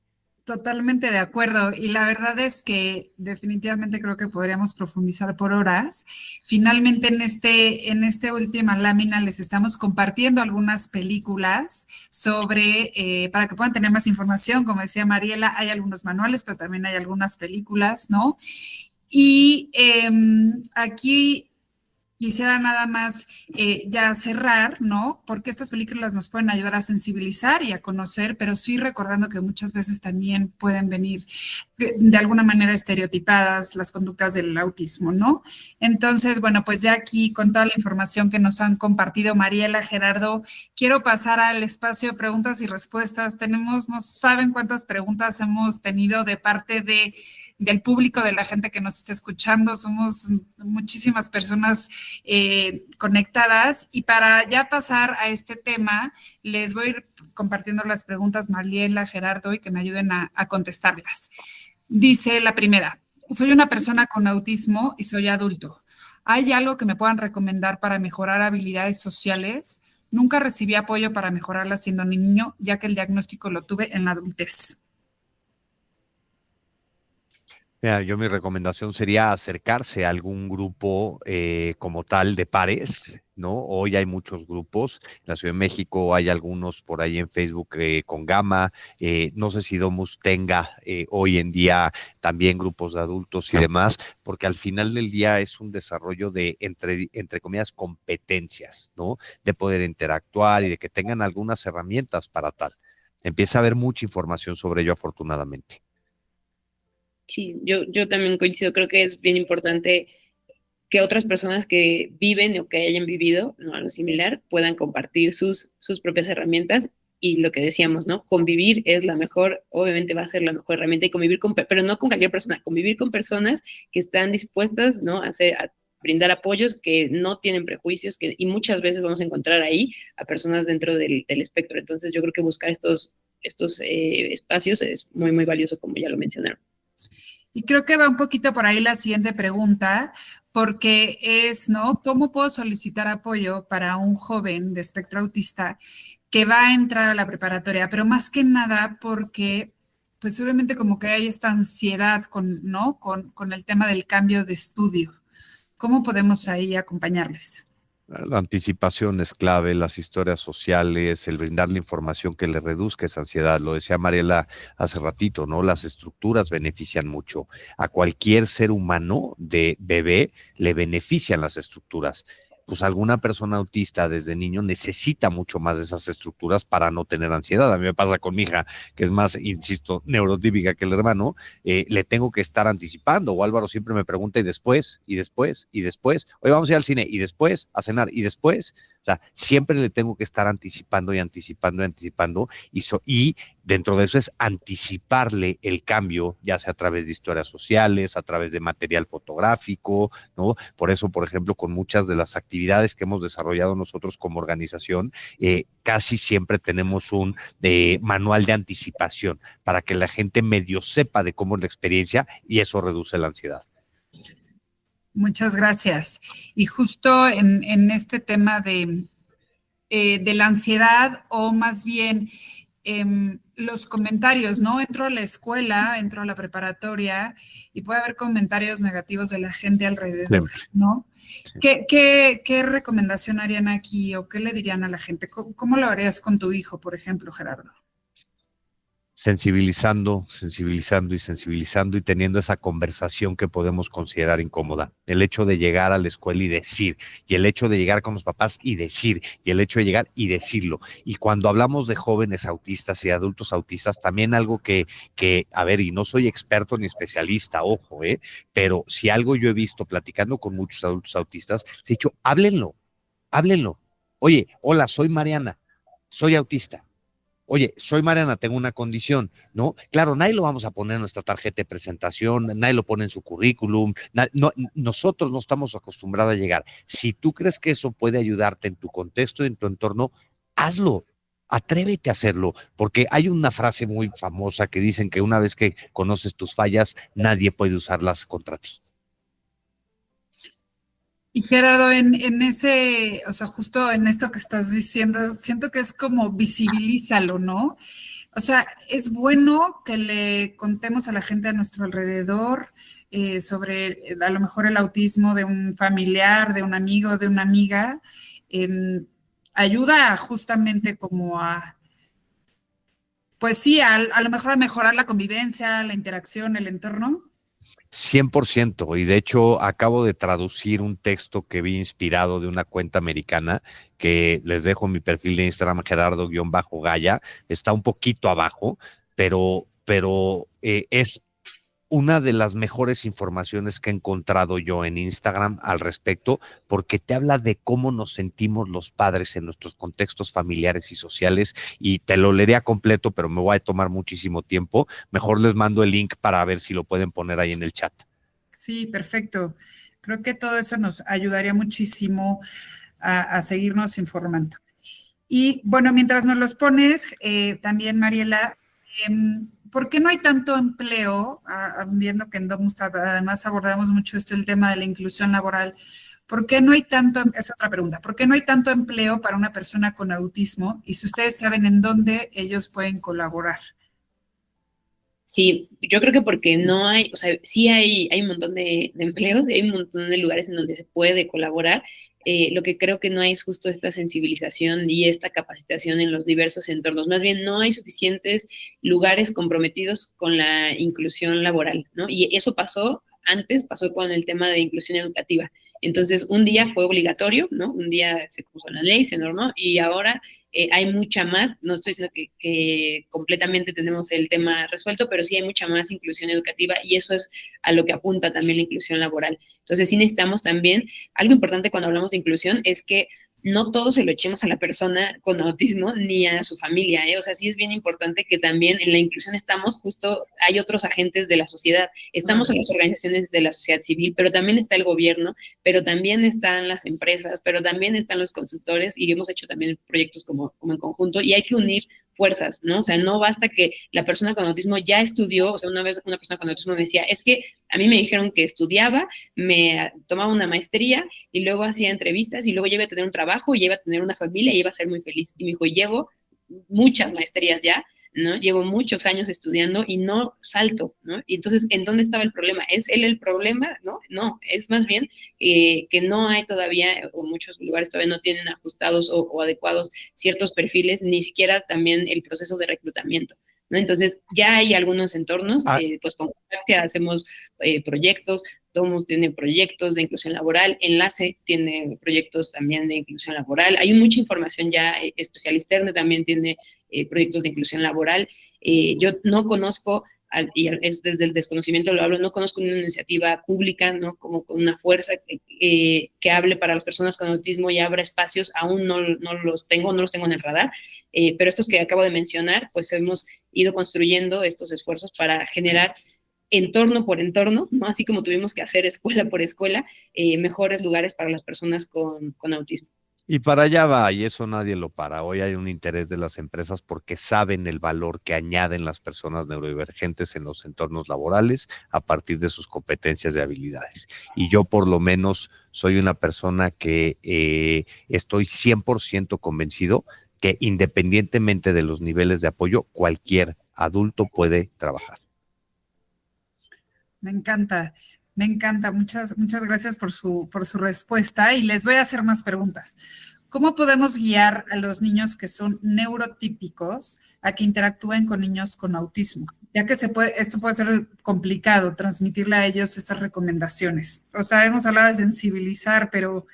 Totalmente de acuerdo. Y la verdad es que definitivamente creo que podríamos profundizar por horas. Finalmente, en esta última lámina les estamos compartiendo algunas películas sobre, para que puedan tener más información. Como decía Mariela, hay algunos manuales, pero también hay algunas películas, ¿no? Y aquí quisiera nada más ya cerrar, ¿no? Porque estas películas nos pueden ayudar a sensibilizar y a conocer, pero sí recordando que muchas veces también pueden venir de alguna manera estereotipadas las conductas del autismo, ¿no? Entonces, bueno, pues ya aquí con toda la información que nos han compartido Mariela, Gerardo, quiero pasar al espacio de preguntas y respuestas. Tenemos, no saben cuántas preguntas hemos tenido de parte del público, de la gente que nos está escuchando. Somos muchísimas personas conectadas y para ya pasar a este tema, les voy a ir compartiendo las preguntas Mariela, Gerardo y que me ayuden a contestarlas. Dice la primera, soy una persona con autismo y soy adulto. ¿Hay algo que me puedan recomendar para mejorar habilidades sociales? Nunca recibí apoyo para mejorarlas siendo niño, ya que el diagnóstico lo tuve en la adultez. Mira, yo mi recomendación sería acercarse a algún grupo como tal de pares, ¿no? Hoy hay muchos grupos, en la Ciudad de México hay algunos por ahí en Facebook con Gama, no sé si Domus tenga hoy en día también grupos de adultos y demás, porque al final del día es un desarrollo de, entre comillas, competencias, ¿no? De poder interactuar y de que tengan algunas herramientas para tal. Empieza a haber mucha información sobre ello, afortunadamente. Sí, yo también coincido, creo que es bien importante que otras personas que viven o que hayan vivido, ¿no?, algo similar, puedan compartir sus propias herramientas. Y lo que decíamos, ¿no? Convivir es la mejor, obviamente va a ser la mejor herramienta, y convivir con, pero no con cualquier persona, convivir con personas que están dispuestas, ¿no?, a brindar apoyos, que no tienen prejuicios, y muchas veces vamos a encontrar ahí a personas dentro del espectro. Entonces yo creo que buscar estos espacios es muy, muy valioso, como ya lo mencionaron. Y creo que va un poquito por ahí la siguiente pregunta, porque es, ¿no? ¿Cómo puedo solicitar apoyo para un joven de espectro autista que va a entrar a la preparatoria? Pero más que nada porque, pues obviamente como que hay esta ansiedad con, ¿no? Con el tema del cambio de estudio. ¿Cómo podemos ahí acompañarles? La anticipación es clave, las historias sociales, el brindarle información que le reduzca esa ansiedad. Lo decía Mariela hace ratito, ¿no? Las estructuras benefician mucho. A cualquier ser humano de bebé le benefician las estructuras. Pues alguna persona autista desde niño necesita mucho más de esas estructuras para no tener ansiedad. A mí me pasa con mi hija, que es más, insisto, neurotípica que el hermano, le tengo que estar anticipando. O Álvaro siempre me pregunta, y después, y después, y después, hoy vamos a ir al cine, y después a cenar, y después, o sea, siempre le tengo que estar anticipando y anticipando y anticipando, y dentro de eso es anticiparle el cambio, ya sea a través de historias sociales, a través de material fotográfico, ¿no? Por eso, por ejemplo, con muchas de las actividades que hemos desarrollado nosotros como organización, casi siempre tenemos un manual de anticipación para que la gente medio sepa de cómo es la experiencia, y eso reduce la ansiedad. Muchas gracias. Y justo en este tema de la ansiedad, o más bien los comentarios, ¿no? Entro a la escuela, entro a la preparatoria y puede haber comentarios negativos de la gente alrededor, ¿no? Sí. ¿Qué recomendación harían aquí o qué le dirían a la gente? ¿Cómo lo harías con tu hijo, por ejemplo, Gerardo? Sensibilizando, sensibilizando y sensibilizando, y teniendo esa conversación que podemos considerar incómoda. El hecho de llegar a la escuela y decir, y el hecho de llegar con los papás y decir, y el hecho de llegar y decirlo. Y cuando hablamos de jóvenes autistas y adultos autistas, también algo que a ver, y no soy experto ni especialista, ojo, pero si algo yo he visto platicando con muchos adultos autistas, se ha dicho, háblenlo, háblenlo. Oye, hola, soy Mariana, soy autista. Oye, soy Mariana, tengo una condición, ¿no? Claro, nadie lo vamos a poner en nuestra tarjeta de presentación, nadie lo pone en su currículum, no, nosotros no estamos acostumbrados a llegar. Si tú crees que eso puede ayudarte en tu contexto y en tu entorno, hazlo, atrévete a hacerlo, porque hay una frase muy famosa que dicen que una vez que conoces tus fallas, nadie puede usarlas contra ti. Y Gerardo, en ese, o sea, justo en esto que estás diciendo, siento que es como visibilízalo, ¿no? O sea, es bueno que le contemos a la gente a nuestro alrededor sobre a lo mejor el autismo de un familiar, de un amigo, de una amiga. Ayuda justamente como a, pues sí, a lo mejor a mejorar la convivencia, la interacción, el entorno. 100%, y de hecho acabo de traducir un texto que vi inspirado de una cuenta americana, que les dejo mi perfil de Instagram, Gerardo-Gaya, está un poquito abajo, pero es una de las mejores informaciones que he encontrado yo en Instagram al respecto, porque te habla de cómo nos sentimos los padres en nuestros contextos familiares y sociales, y te lo leeré a completo, pero me voy a tomar muchísimo tiempo. Mejor les mando el link para ver si lo pueden poner ahí en el chat. Sí, perfecto. Creo que todo eso nos ayudaría muchísimo a seguirnos informando. Y bueno, mientras nos los pones, también Mariela, ¿por qué no hay tanto empleo? Viendo que en Domus además abordamos mucho esto, el tema de la inclusión laboral. ¿Por qué no hay tanto, es otra pregunta, ¿por qué no hay tanto empleo para una persona con autismo? Y si ustedes saben en dónde ellos pueden colaborar. Sí, yo creo que porque no hay, o sea, sí hay un montón de empleos, hay un montón de lugares en donde se puede colaborar. Lo que creo que no hay es justo esta sensibilización y esta capacitación en los diversos entornos. Más bien, no hay suficientes lugares comprometidos con la inclusión laboral, ¿no? Y eso pasó con el tema de inclusión educativa. Entonces, un día fue obligatorio, ¿no? Un día se puso en la ley, se normó, y ahora hay mucha más, no estoy diciendo que completamente tenemos el tema resuelto, pero sí hay mucha más inclusión educativa y eso es a lo que apunta también la inclusión laboral. Entonces sí necesitamos también, algo importante cuando hablamos de inclusión es que no todo se lo echemos a la persona con autismo ni a su familia, ¿eh? O sea, sí es bien importante que también en la inclusión hay otros agentes de la sociedad, estamos en las organizaciones de la sociedad civil, pero también está el gobierno, pero también están las empresas, pero también están los consultores y hemos hecho también proyectos como en conjunto y hay que unir fuerzas, ¿no? O sea, no basta que la persona con autismo ya estudió, o sea, una vez una persona con autismo me decía, es que a mí me dijeron que estudiaba, me tomaba una maestría y luego hacía entrevistas y luego ya iba a tener un trabajo y ya iba a tener una familia y iba a ser muy feliz. Y me dijo, llevo muchas maestrías ya, ¿no? Llevo muchos años estudiando y no salto, ¿no? Y entonces, ¿en dónde estaba el problema? ¿Es él el problema? No, no, es más bien que no hay todavía, o muchos lugares todavía no tienen ajustados o adecuados ciertos perfiles, ni siquiera también el proceso de reclutamiento, ¿no? Entonces, ya hay algunos entornos, pues con Capaxia hacemos proyectos, Domus tiene proyectos de inclusión laboral, Enlace tiene proyectos también de inclusión laboral, hay mucha información ya, Especialisterne también tiene proyectos de inclusión laboral. Yo no conozco, y es desde el desconocimiento lo hablo, no conozco una iniciativa pública, ¿no? Como con una fuerza que hable para las personas con autismo y abra espacios, aún no los tengo en el radar, pero estos que acabo de mencionar, pues hemos ido construyendo estos esfuerzos para generar entorno por entorno, ¿no? Así como tuvimos que hacer escuela por escuela, mejores lugares para las personas con autismo. Y para allá va, y eso nadie lo para. Hoy hay un interés de las empresas porque saben el valor que añaden las personas neurodivergentes en los entornos laborales a partir de sus competencias y habilidades. Y yo por lo menos soy una persona que estoy 100% convencido que independientemente de los niveles de apoyo, cualquier adulto puede trabajar. Me encanta, me encanta. Muchas gracias por su respuesta y les voy a hacer más preguntas. ¿Cómo podemos guiar a los niños que son neurotípicos a que interactúen con niños con autismo? Ya que esto puede ser complicado, transmitirle a ellos estas recomendaciones. O sea, hemos hablado de sensibilizar, pero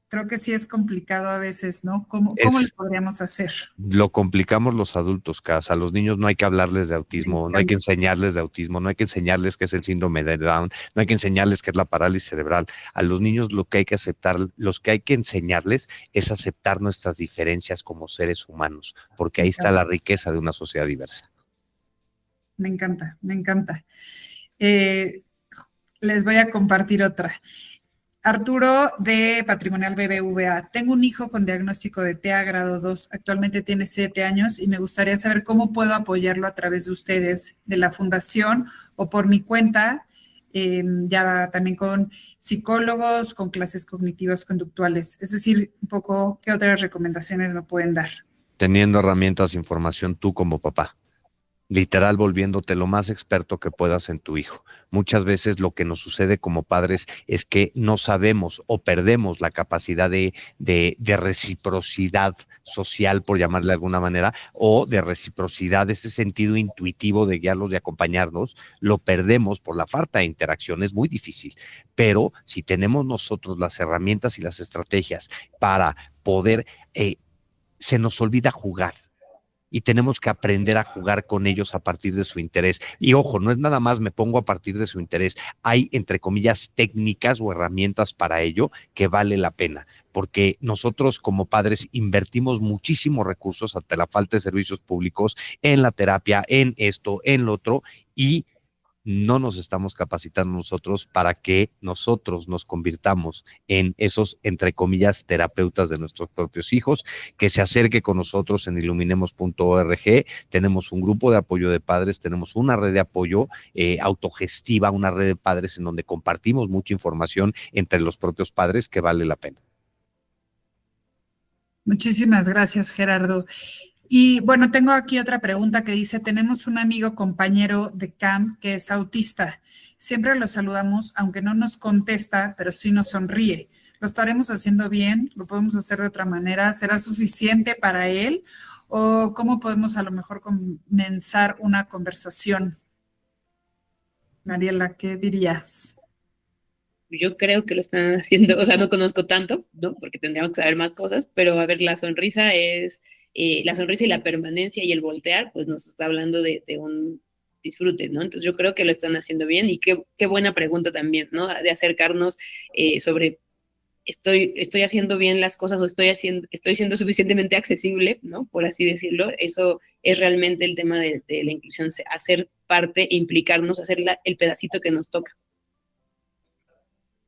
creo que sí es complicado a veces, ¿no? ¿Cómo lo podríamos hacer? Lo complicamos los adultos, Cas. A los niños no hay que hablarles de autismo, no hay que enseñarles de autismo, no hay que enseñarles qué es el síndrome de Down, no hay que enseñarles qué es la parálisis cerebral. A los niños lo que hay que aceptar, los que hay que enseñarles es aceptar nuestras diferencias como seres humanos, porque ahí está la riqueza de una sociedad diversa. Me encanta, me encanta. Les voy a compartir otra. Arturo de Patrimonial BBVA. Tengo un hijo con diagnóstico de TEA grado 2. Actualmente tiene 7 años y me gustaría saber cómo puedo apoyarlo a través de ustedes, de la fundación o por mi cuenta, ya también con psicólogos, con clases cognitivas conductuales. Es decir, un poco, ¿qué otras recomendaciones me pueden dar? Teniendo herramientas e información tú como papá. Literal volviéndote lo más experto que puedas en tu hijo. Muchas veces lo que nos sucede como padres es que no sabemos o perdemos la capacidad de reciprocidad social, por llamarle de alguna manera, o de reciprocidad, ese sentido intuitivo de guiarlos y acompañarlos, lo perdemos por la falta de interacción. Es muy difícil, pero si tenemos nosotros las herramientas y las estrategias para poder, se nos olvida jugar. Y tenemos que aprender a jugar con ellos a partir de su interés. Y ojo, no es nada más me pongo a partir de su interés. Hay, entre comillas, técnicas o herramientas para ello que vale la pena, porque nosotros como padres invertimos muchísimos recursos ante la falta de servicios públicos en la terapia, en esto, en lo otro, y no nos estamos capacitando nosotros para que nosotros nos convirtamos en esos, entre comillas, terapeutas de nuestros propios hijos, que se acerque con nosotros en iluminemos.org. Tenemos un grupo de apoyo de padres, tenemos una red de apoyo autogestiva, una red de padres en donde compartimos mucha información entre los propios padres que vale la pena. Muchísimas gracias, Gerardo. Y bueno, tengo aquí otra pregunta que dice, tenemos un amigo compañero de camp que es autista. Siempre lo saludamos, aunque no nos contesta, pero sí nos sonríe. ¿Lo estaremos haciendo bien? ¿Lo podemos hacer de otra manera? ¿Será suficiente para él? ¿O cómo podemos a lo mejor comenzar una conversación? Mariela, ¿qué dirías? Yo creo que lo están haciendo, o sea, no conozco tanto, ¿no? Porque tendríamos que saber más cosas, pero a ver, la sonrisa y la permanencia y el voltear, pues nos está hablando de un disfrute, ¿no? Entonces yo creo que lo están haciendo bien y qué buena pregunta también, ¿no? De acercarnos sobre estoy haciendo bien las cosas o estoy siendo suficientemente accesible, ¿no? Por así decirlo. Eso es realmente el tema de la inclusión, hacer parte, implicarnos, hacer el pedacito que nos toca.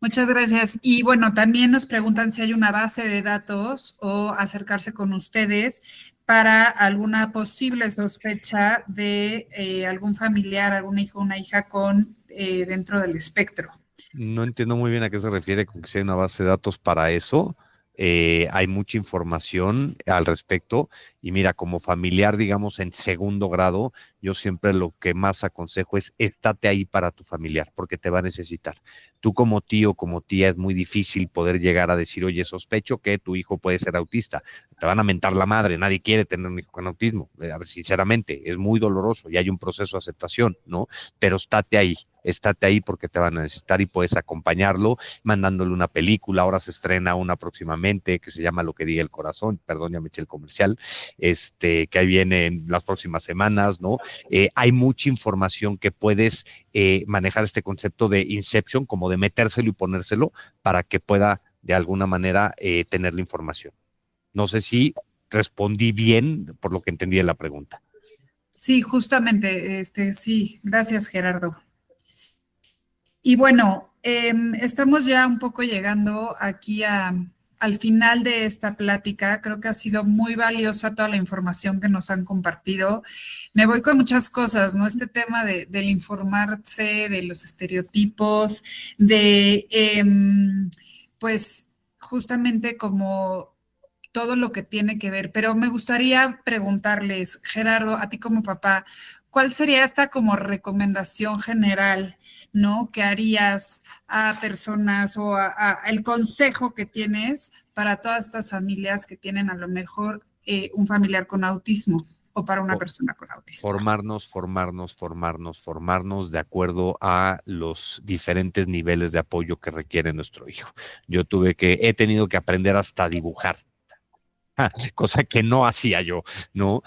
Muchas gracias. Y bueno, también nos preguntan si hay una base de datos o acercarse con ustedes para alguna posible sospecha de algún familiar, algún hijo o una hija con dentro del espectro. No entiendo muy bien a qué se refiere con que sea una base de datos para eso. Hay mucha información al respecto y mira, como familiar, digamos, en segundo grado, yo siempre lo que más aconsejo es estate ahí para tu familiar, porque te va a necesitar. Tú como tío, como tía, es muy difícil poder llegar a decir, oye, sospecho que tu hijo puede ser autista. Te van a mentar la madre, nadie quiere tener un hijo con autismo. A ver, sinceramente, es muy doloroso y hay un proceso de aceptación, ¿no? Pero estate ahí porque te van a necesitar y puedes acompañarlo mandándole una película. Ahora se estrena una próximamente que se llama Lo que diga el corazón, perdón, ya me eché el comercial, que ahí viene en las próximas semanas, ¿no? Hay mucha información que puedes manejar este concepto de inception, como de metérselo y ponérselo para que pueda de alguna manera tener la información. No sé si respondí bien por lo que entendí de la pregunta. Sí, justamente, sí, gracias Gerardo. Y bueno, estamos ya un poco llegando aquí al final de esta plática. Creo que ha sido muy valiosa toda la información que nos han compartido. Me voy con muchas cosas, ¿no? Este tema del informarse, de los estereotipos, pues, justamente como todo lo que tiene que ver. Pero me gustaría preguntarles, Gerardo, a ti como papá, ¿cuál sería esta como recomendación general, ¿no? Que harías a personas o el consejo que tienes para todas estas familias que tienen a lo mejor un familiar con autismo o para una persona con autismo? Formarnos de acuerdo a los diferentes niveles de apoyo que requiere nuestro hijo. He tenido que aprender hasta a dibujar. Cosa que no hacía yo, ¿no?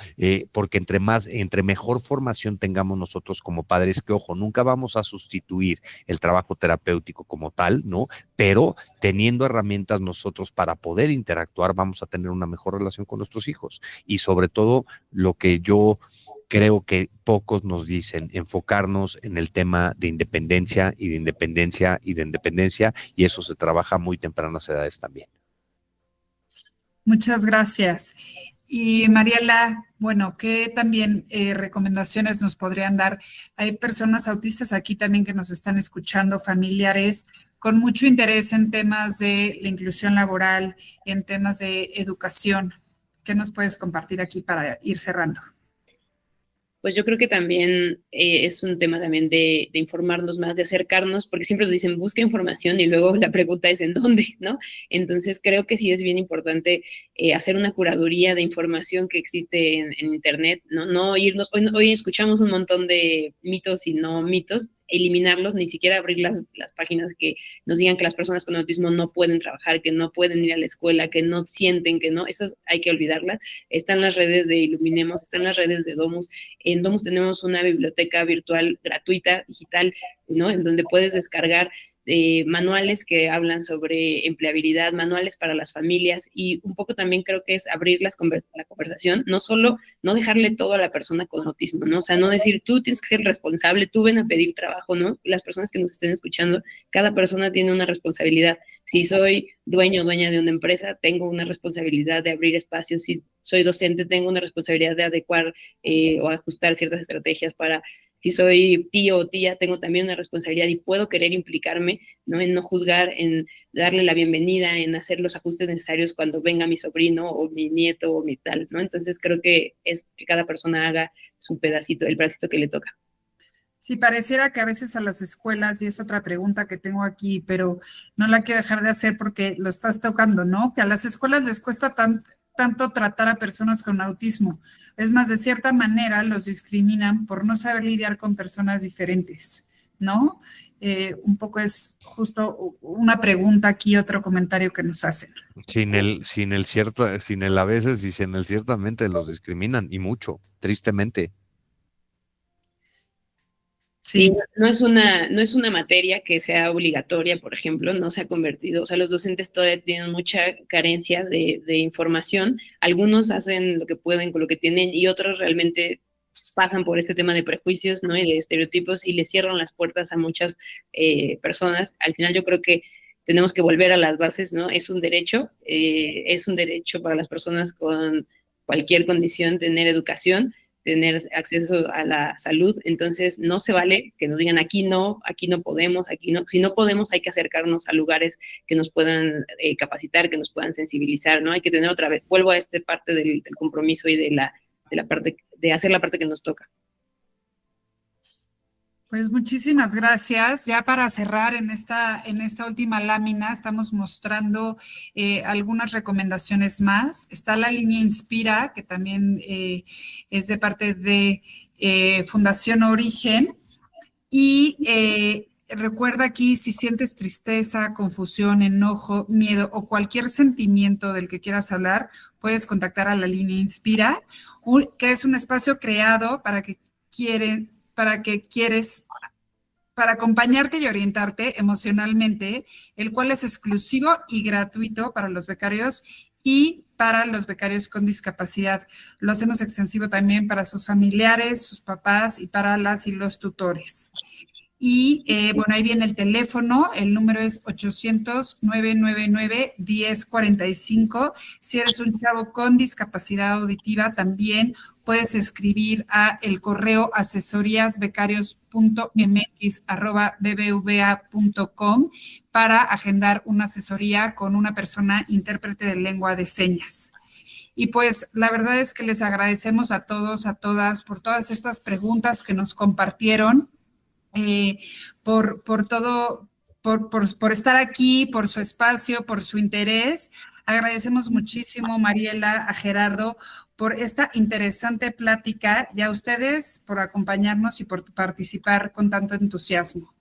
Porque entre mejor formación tengamos nosotros como padres, que ojo, nunca vamos a sustituir el trabajo terapéutico como tal, ¿no? Pero teniendo herramientas nosotros para poder interactuar, vamos a tener una mejor relación con nuestros hijos. Y sobre todo, lo que yo creo que pocos nos dicen, enfocarnos en el tema de independencia y de independencia y de independencia, y eso se trabaja a muy tempranas edades también. Muchas gracias. Y Mariela, bueno, ¿qué también recomendaciones nos podrían dar? Hay personas autistas aquí también que nos están escuchando, familiares con mucho interés en temas de la inclusión laboral, en temas de educación. ¿Qué nos puedes compartir aquí para ir cerrando? Pues yo creo que también es un tema también de informarnos más, de acercarnos, porque siempre nos dicen busca información y luego la pregunta es ¿en dónde? ¿No? Entonces creo que sí es bien importante hacer una curaduría de información que existe en Internet, ¿no? No irnos, hoy escuchamos un montón de mitos y no mitos, eliminarlos, ni siquiera abrir las páginas que nos digan que las personas con autismo no pueden trabajar, que no pueden ir a la escuela, que no sienten, que no, esas hay que olvidarlas. Están las redes de Iluminemos, están las redes de Domus. En Domus tenemos una biblioteca virtual gratuita, digital, ¿no? En donde puedes descargar manuales que hablan sobre empleabilidad, manuales para las familias y un poco también creo que es abrir la conversación, no solo, no dejarle todo a la persona con autismo, ¿no? O sea, no decir tú tienes que ser responsable, tú ven a pedir trabajo, ¿no? Las personas que nos estén escuchando, cada persona tiene una responsabilidad. Si soy dueño o dueña de una empresa, tengo una responsabilidad de abrir espacios. Si soy docente, tengo una responsabilidad de adecuar o ajustar ciertas estrategias para Si soy tío o tía, tengo también una responsabilidad y puedo querer implicarme, ¿no? En no juzgar, en darle la bienvenida, en hacer los ajustes necesarios cuando venga mi sobrino o mi nieto o mi tal, ¿no? Entonces creo que es que cada persona haga su pedacito, el pedacito que le toca. Sí, pareciera que a veces a las escuelas, y es otra pregunta que tengo aquí, pero no la quiero dejar de hacer porque lo estás tocando, ¿no? Que a las escuelas les cuesta tanto tratar a personas con autismo. Es más, de cierta manera los discriminan por no saber lidiar con personas diferentes, ¿no? Un poco es justo una pregunta aquí, otro comentario que nos hacen. Sin el a veces y sin el ciertamente los discriminan y mucho, tristemente. Sí, Sí, no es una materia que sea obligatoria, por ejemplo, no se ha convertido, o sea, los docentes todavía tienen mucha carencia de información, algunos hacen lo que pueden con lo que tienen y otros realmente pasan por este tema de prejuicios, ¿no? Y de estereotipos y le cierran las puertas a muchas personas. Al final yo creo que tenemos que volver a las bases, ¿no? Es un derecho para las personas con cualquier condición tener educación, tener acceso a la salud, entonces no se vale que nos digan aquí no podemos, aquí no, si no podemos hay que acercarnos a lugares que nos puedan capacitar, que nos puedan sensibilizar, ¿no? Hay que tener otra vez, vuelvo a esta parte del compromiso y de la parte, de hacer la parte que nos toca. pues muchísimas gracias. Ya para cerrar en esta última lámina estamos mostrando algunas recomendaciones más. Está la línea Inspira, que también es de parte de Fundación Origen. Y recuerda aquí, si sientes tristeza, confusión, enojo, miedo o cualquier sentimiento del que quieras hablar, puedes contactar a la línea Inspira, que es un espacio creado para acompañarte y orientarte emocionalmente, el cual es exclusivo y gratuito para los becarios y para los becarios con discapacidad. Lo hacemos extensivo también para sus familiares, sus papás y para las y los tutores. Y bueno, ahí viene el teléfono, el número es 800-999-1045. Si eres un chavo con discapacidad auditiva, también puedes escribir a el correo asesoríasbecarios.mx@bbva.com para agendar una asesoría con una persona intérprete de lengua de señas. Y pues la verdad es que les agradecemos a todos, a todas, por todas estas preguntas que nos compartieron, por todo, por estar aquí, por su espacio, por su interés. Agradecemos muchísimo, Mariela, a Gerardo, por esta interesante plática y a ustedes por acompañarnos y por participar con tanto entusiasmo.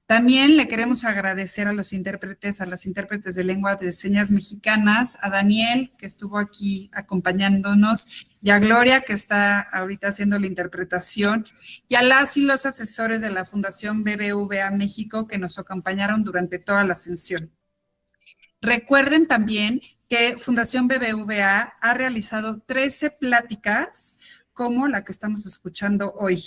También le queremos agradecer a los intérpretes, a las intérpretes de lengua de señas mexicanas, a Daniel, que estuvo aquí acompañándonos, y a Gloria, que está ahorita haciendo la interpretación, y a las y los asesores de la Fundación BBVA México que nos acompañaron durante toda la sesión. Recuerden también que Fundación BBVA ha realizado 13 pláticas como la que estamos escuchando hoy,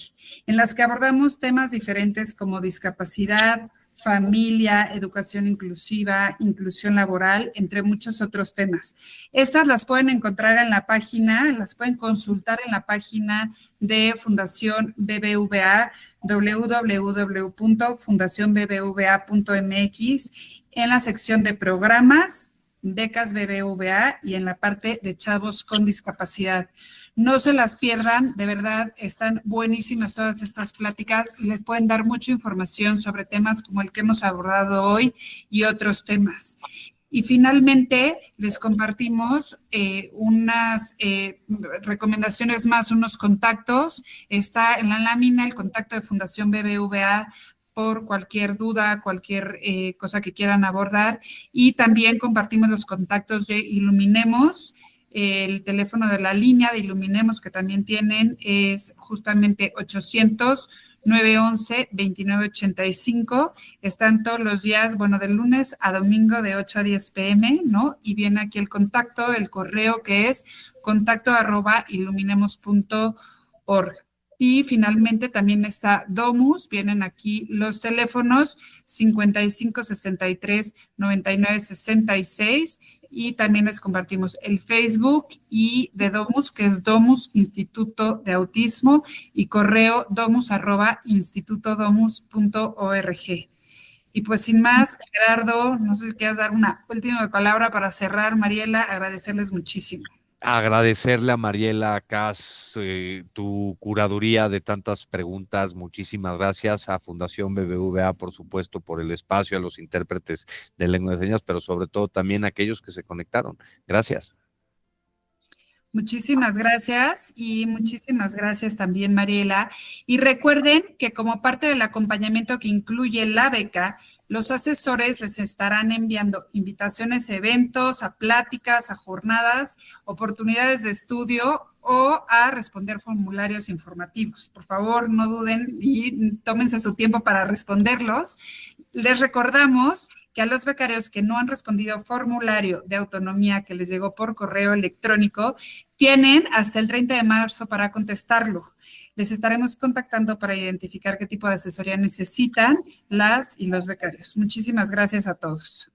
en las que abordamos temas diferentes como discapacidad, familia, educación inclusiva, inclusión laboral, entre muchos otros temas. Estas las pueden encontrar en la página, las pueden consultar en la página de Fundación BBVA, www.fundacionbbva.mx, en la sección de programas, becas BBVA y en la parte de chavos con discapacidad. No se las pierdan, de verdad, están buenísimas todas estas pláticas y les pueden dar mucha información sobre temas como el que hemos abordado hoy y otros temas. Y finalmente les compartimos unas recomendaciones más, unos contactos. Está en la lámina el contacto de Fundación BBVA por cualquier duda, cualquier cosa que quieran abordar. Y también compartimos los contactos de Iluminemos. El teléfono de la línea de Iluminemos que también tienen es justamente 800-911-2985. Están todos los días, bueno, de lunes a domingo de 8 a 10 p.m., ¿no? Y viene aquí el contacto, el correo que es contacto@iluminemos.org. Y finalmente también está Domus, vienen aquí los teléfonos 55 63 99 66 y también les compartimos el Facebook y de Domus, que es Domus Instituto de Autismo, y correo domus@institutodomus.org. Y pues sin más, Gerardo, no sé si quieres dar una última palabra para cerrar, Mariela, agradecerles muchísimo. Agradecerle a Mariela Cas tu curaduría de tantas preguntas. Muchísimas gracias a Fundación BBVA, por supuesto, por el espacio, a los intérpretes de lengua de señas, pero sobre todo también a aquellos que se conectaron. Gracias. Muchísimas gracias y muchísimas gracias también, Mariela. Y recuerden que como parte del acompañamiento que incluye la beca, los asesores les estarán enviando invitaciones a eventos, a pláticas, a jornadas, oportunidades de estudio o a responder formularios informativos. Por favor, no duden y tómense su tiempo para responderlos. Les recordamos que a los becarios que no han respondido formulario de autonomía que les llegó por correo electrónico, tienen hasta el 30 de marzo para contestarlo. Les estaremos contactando para identificar qué tipo de asesoría necesitan las y los becarios. Muchísimas gracias a todos.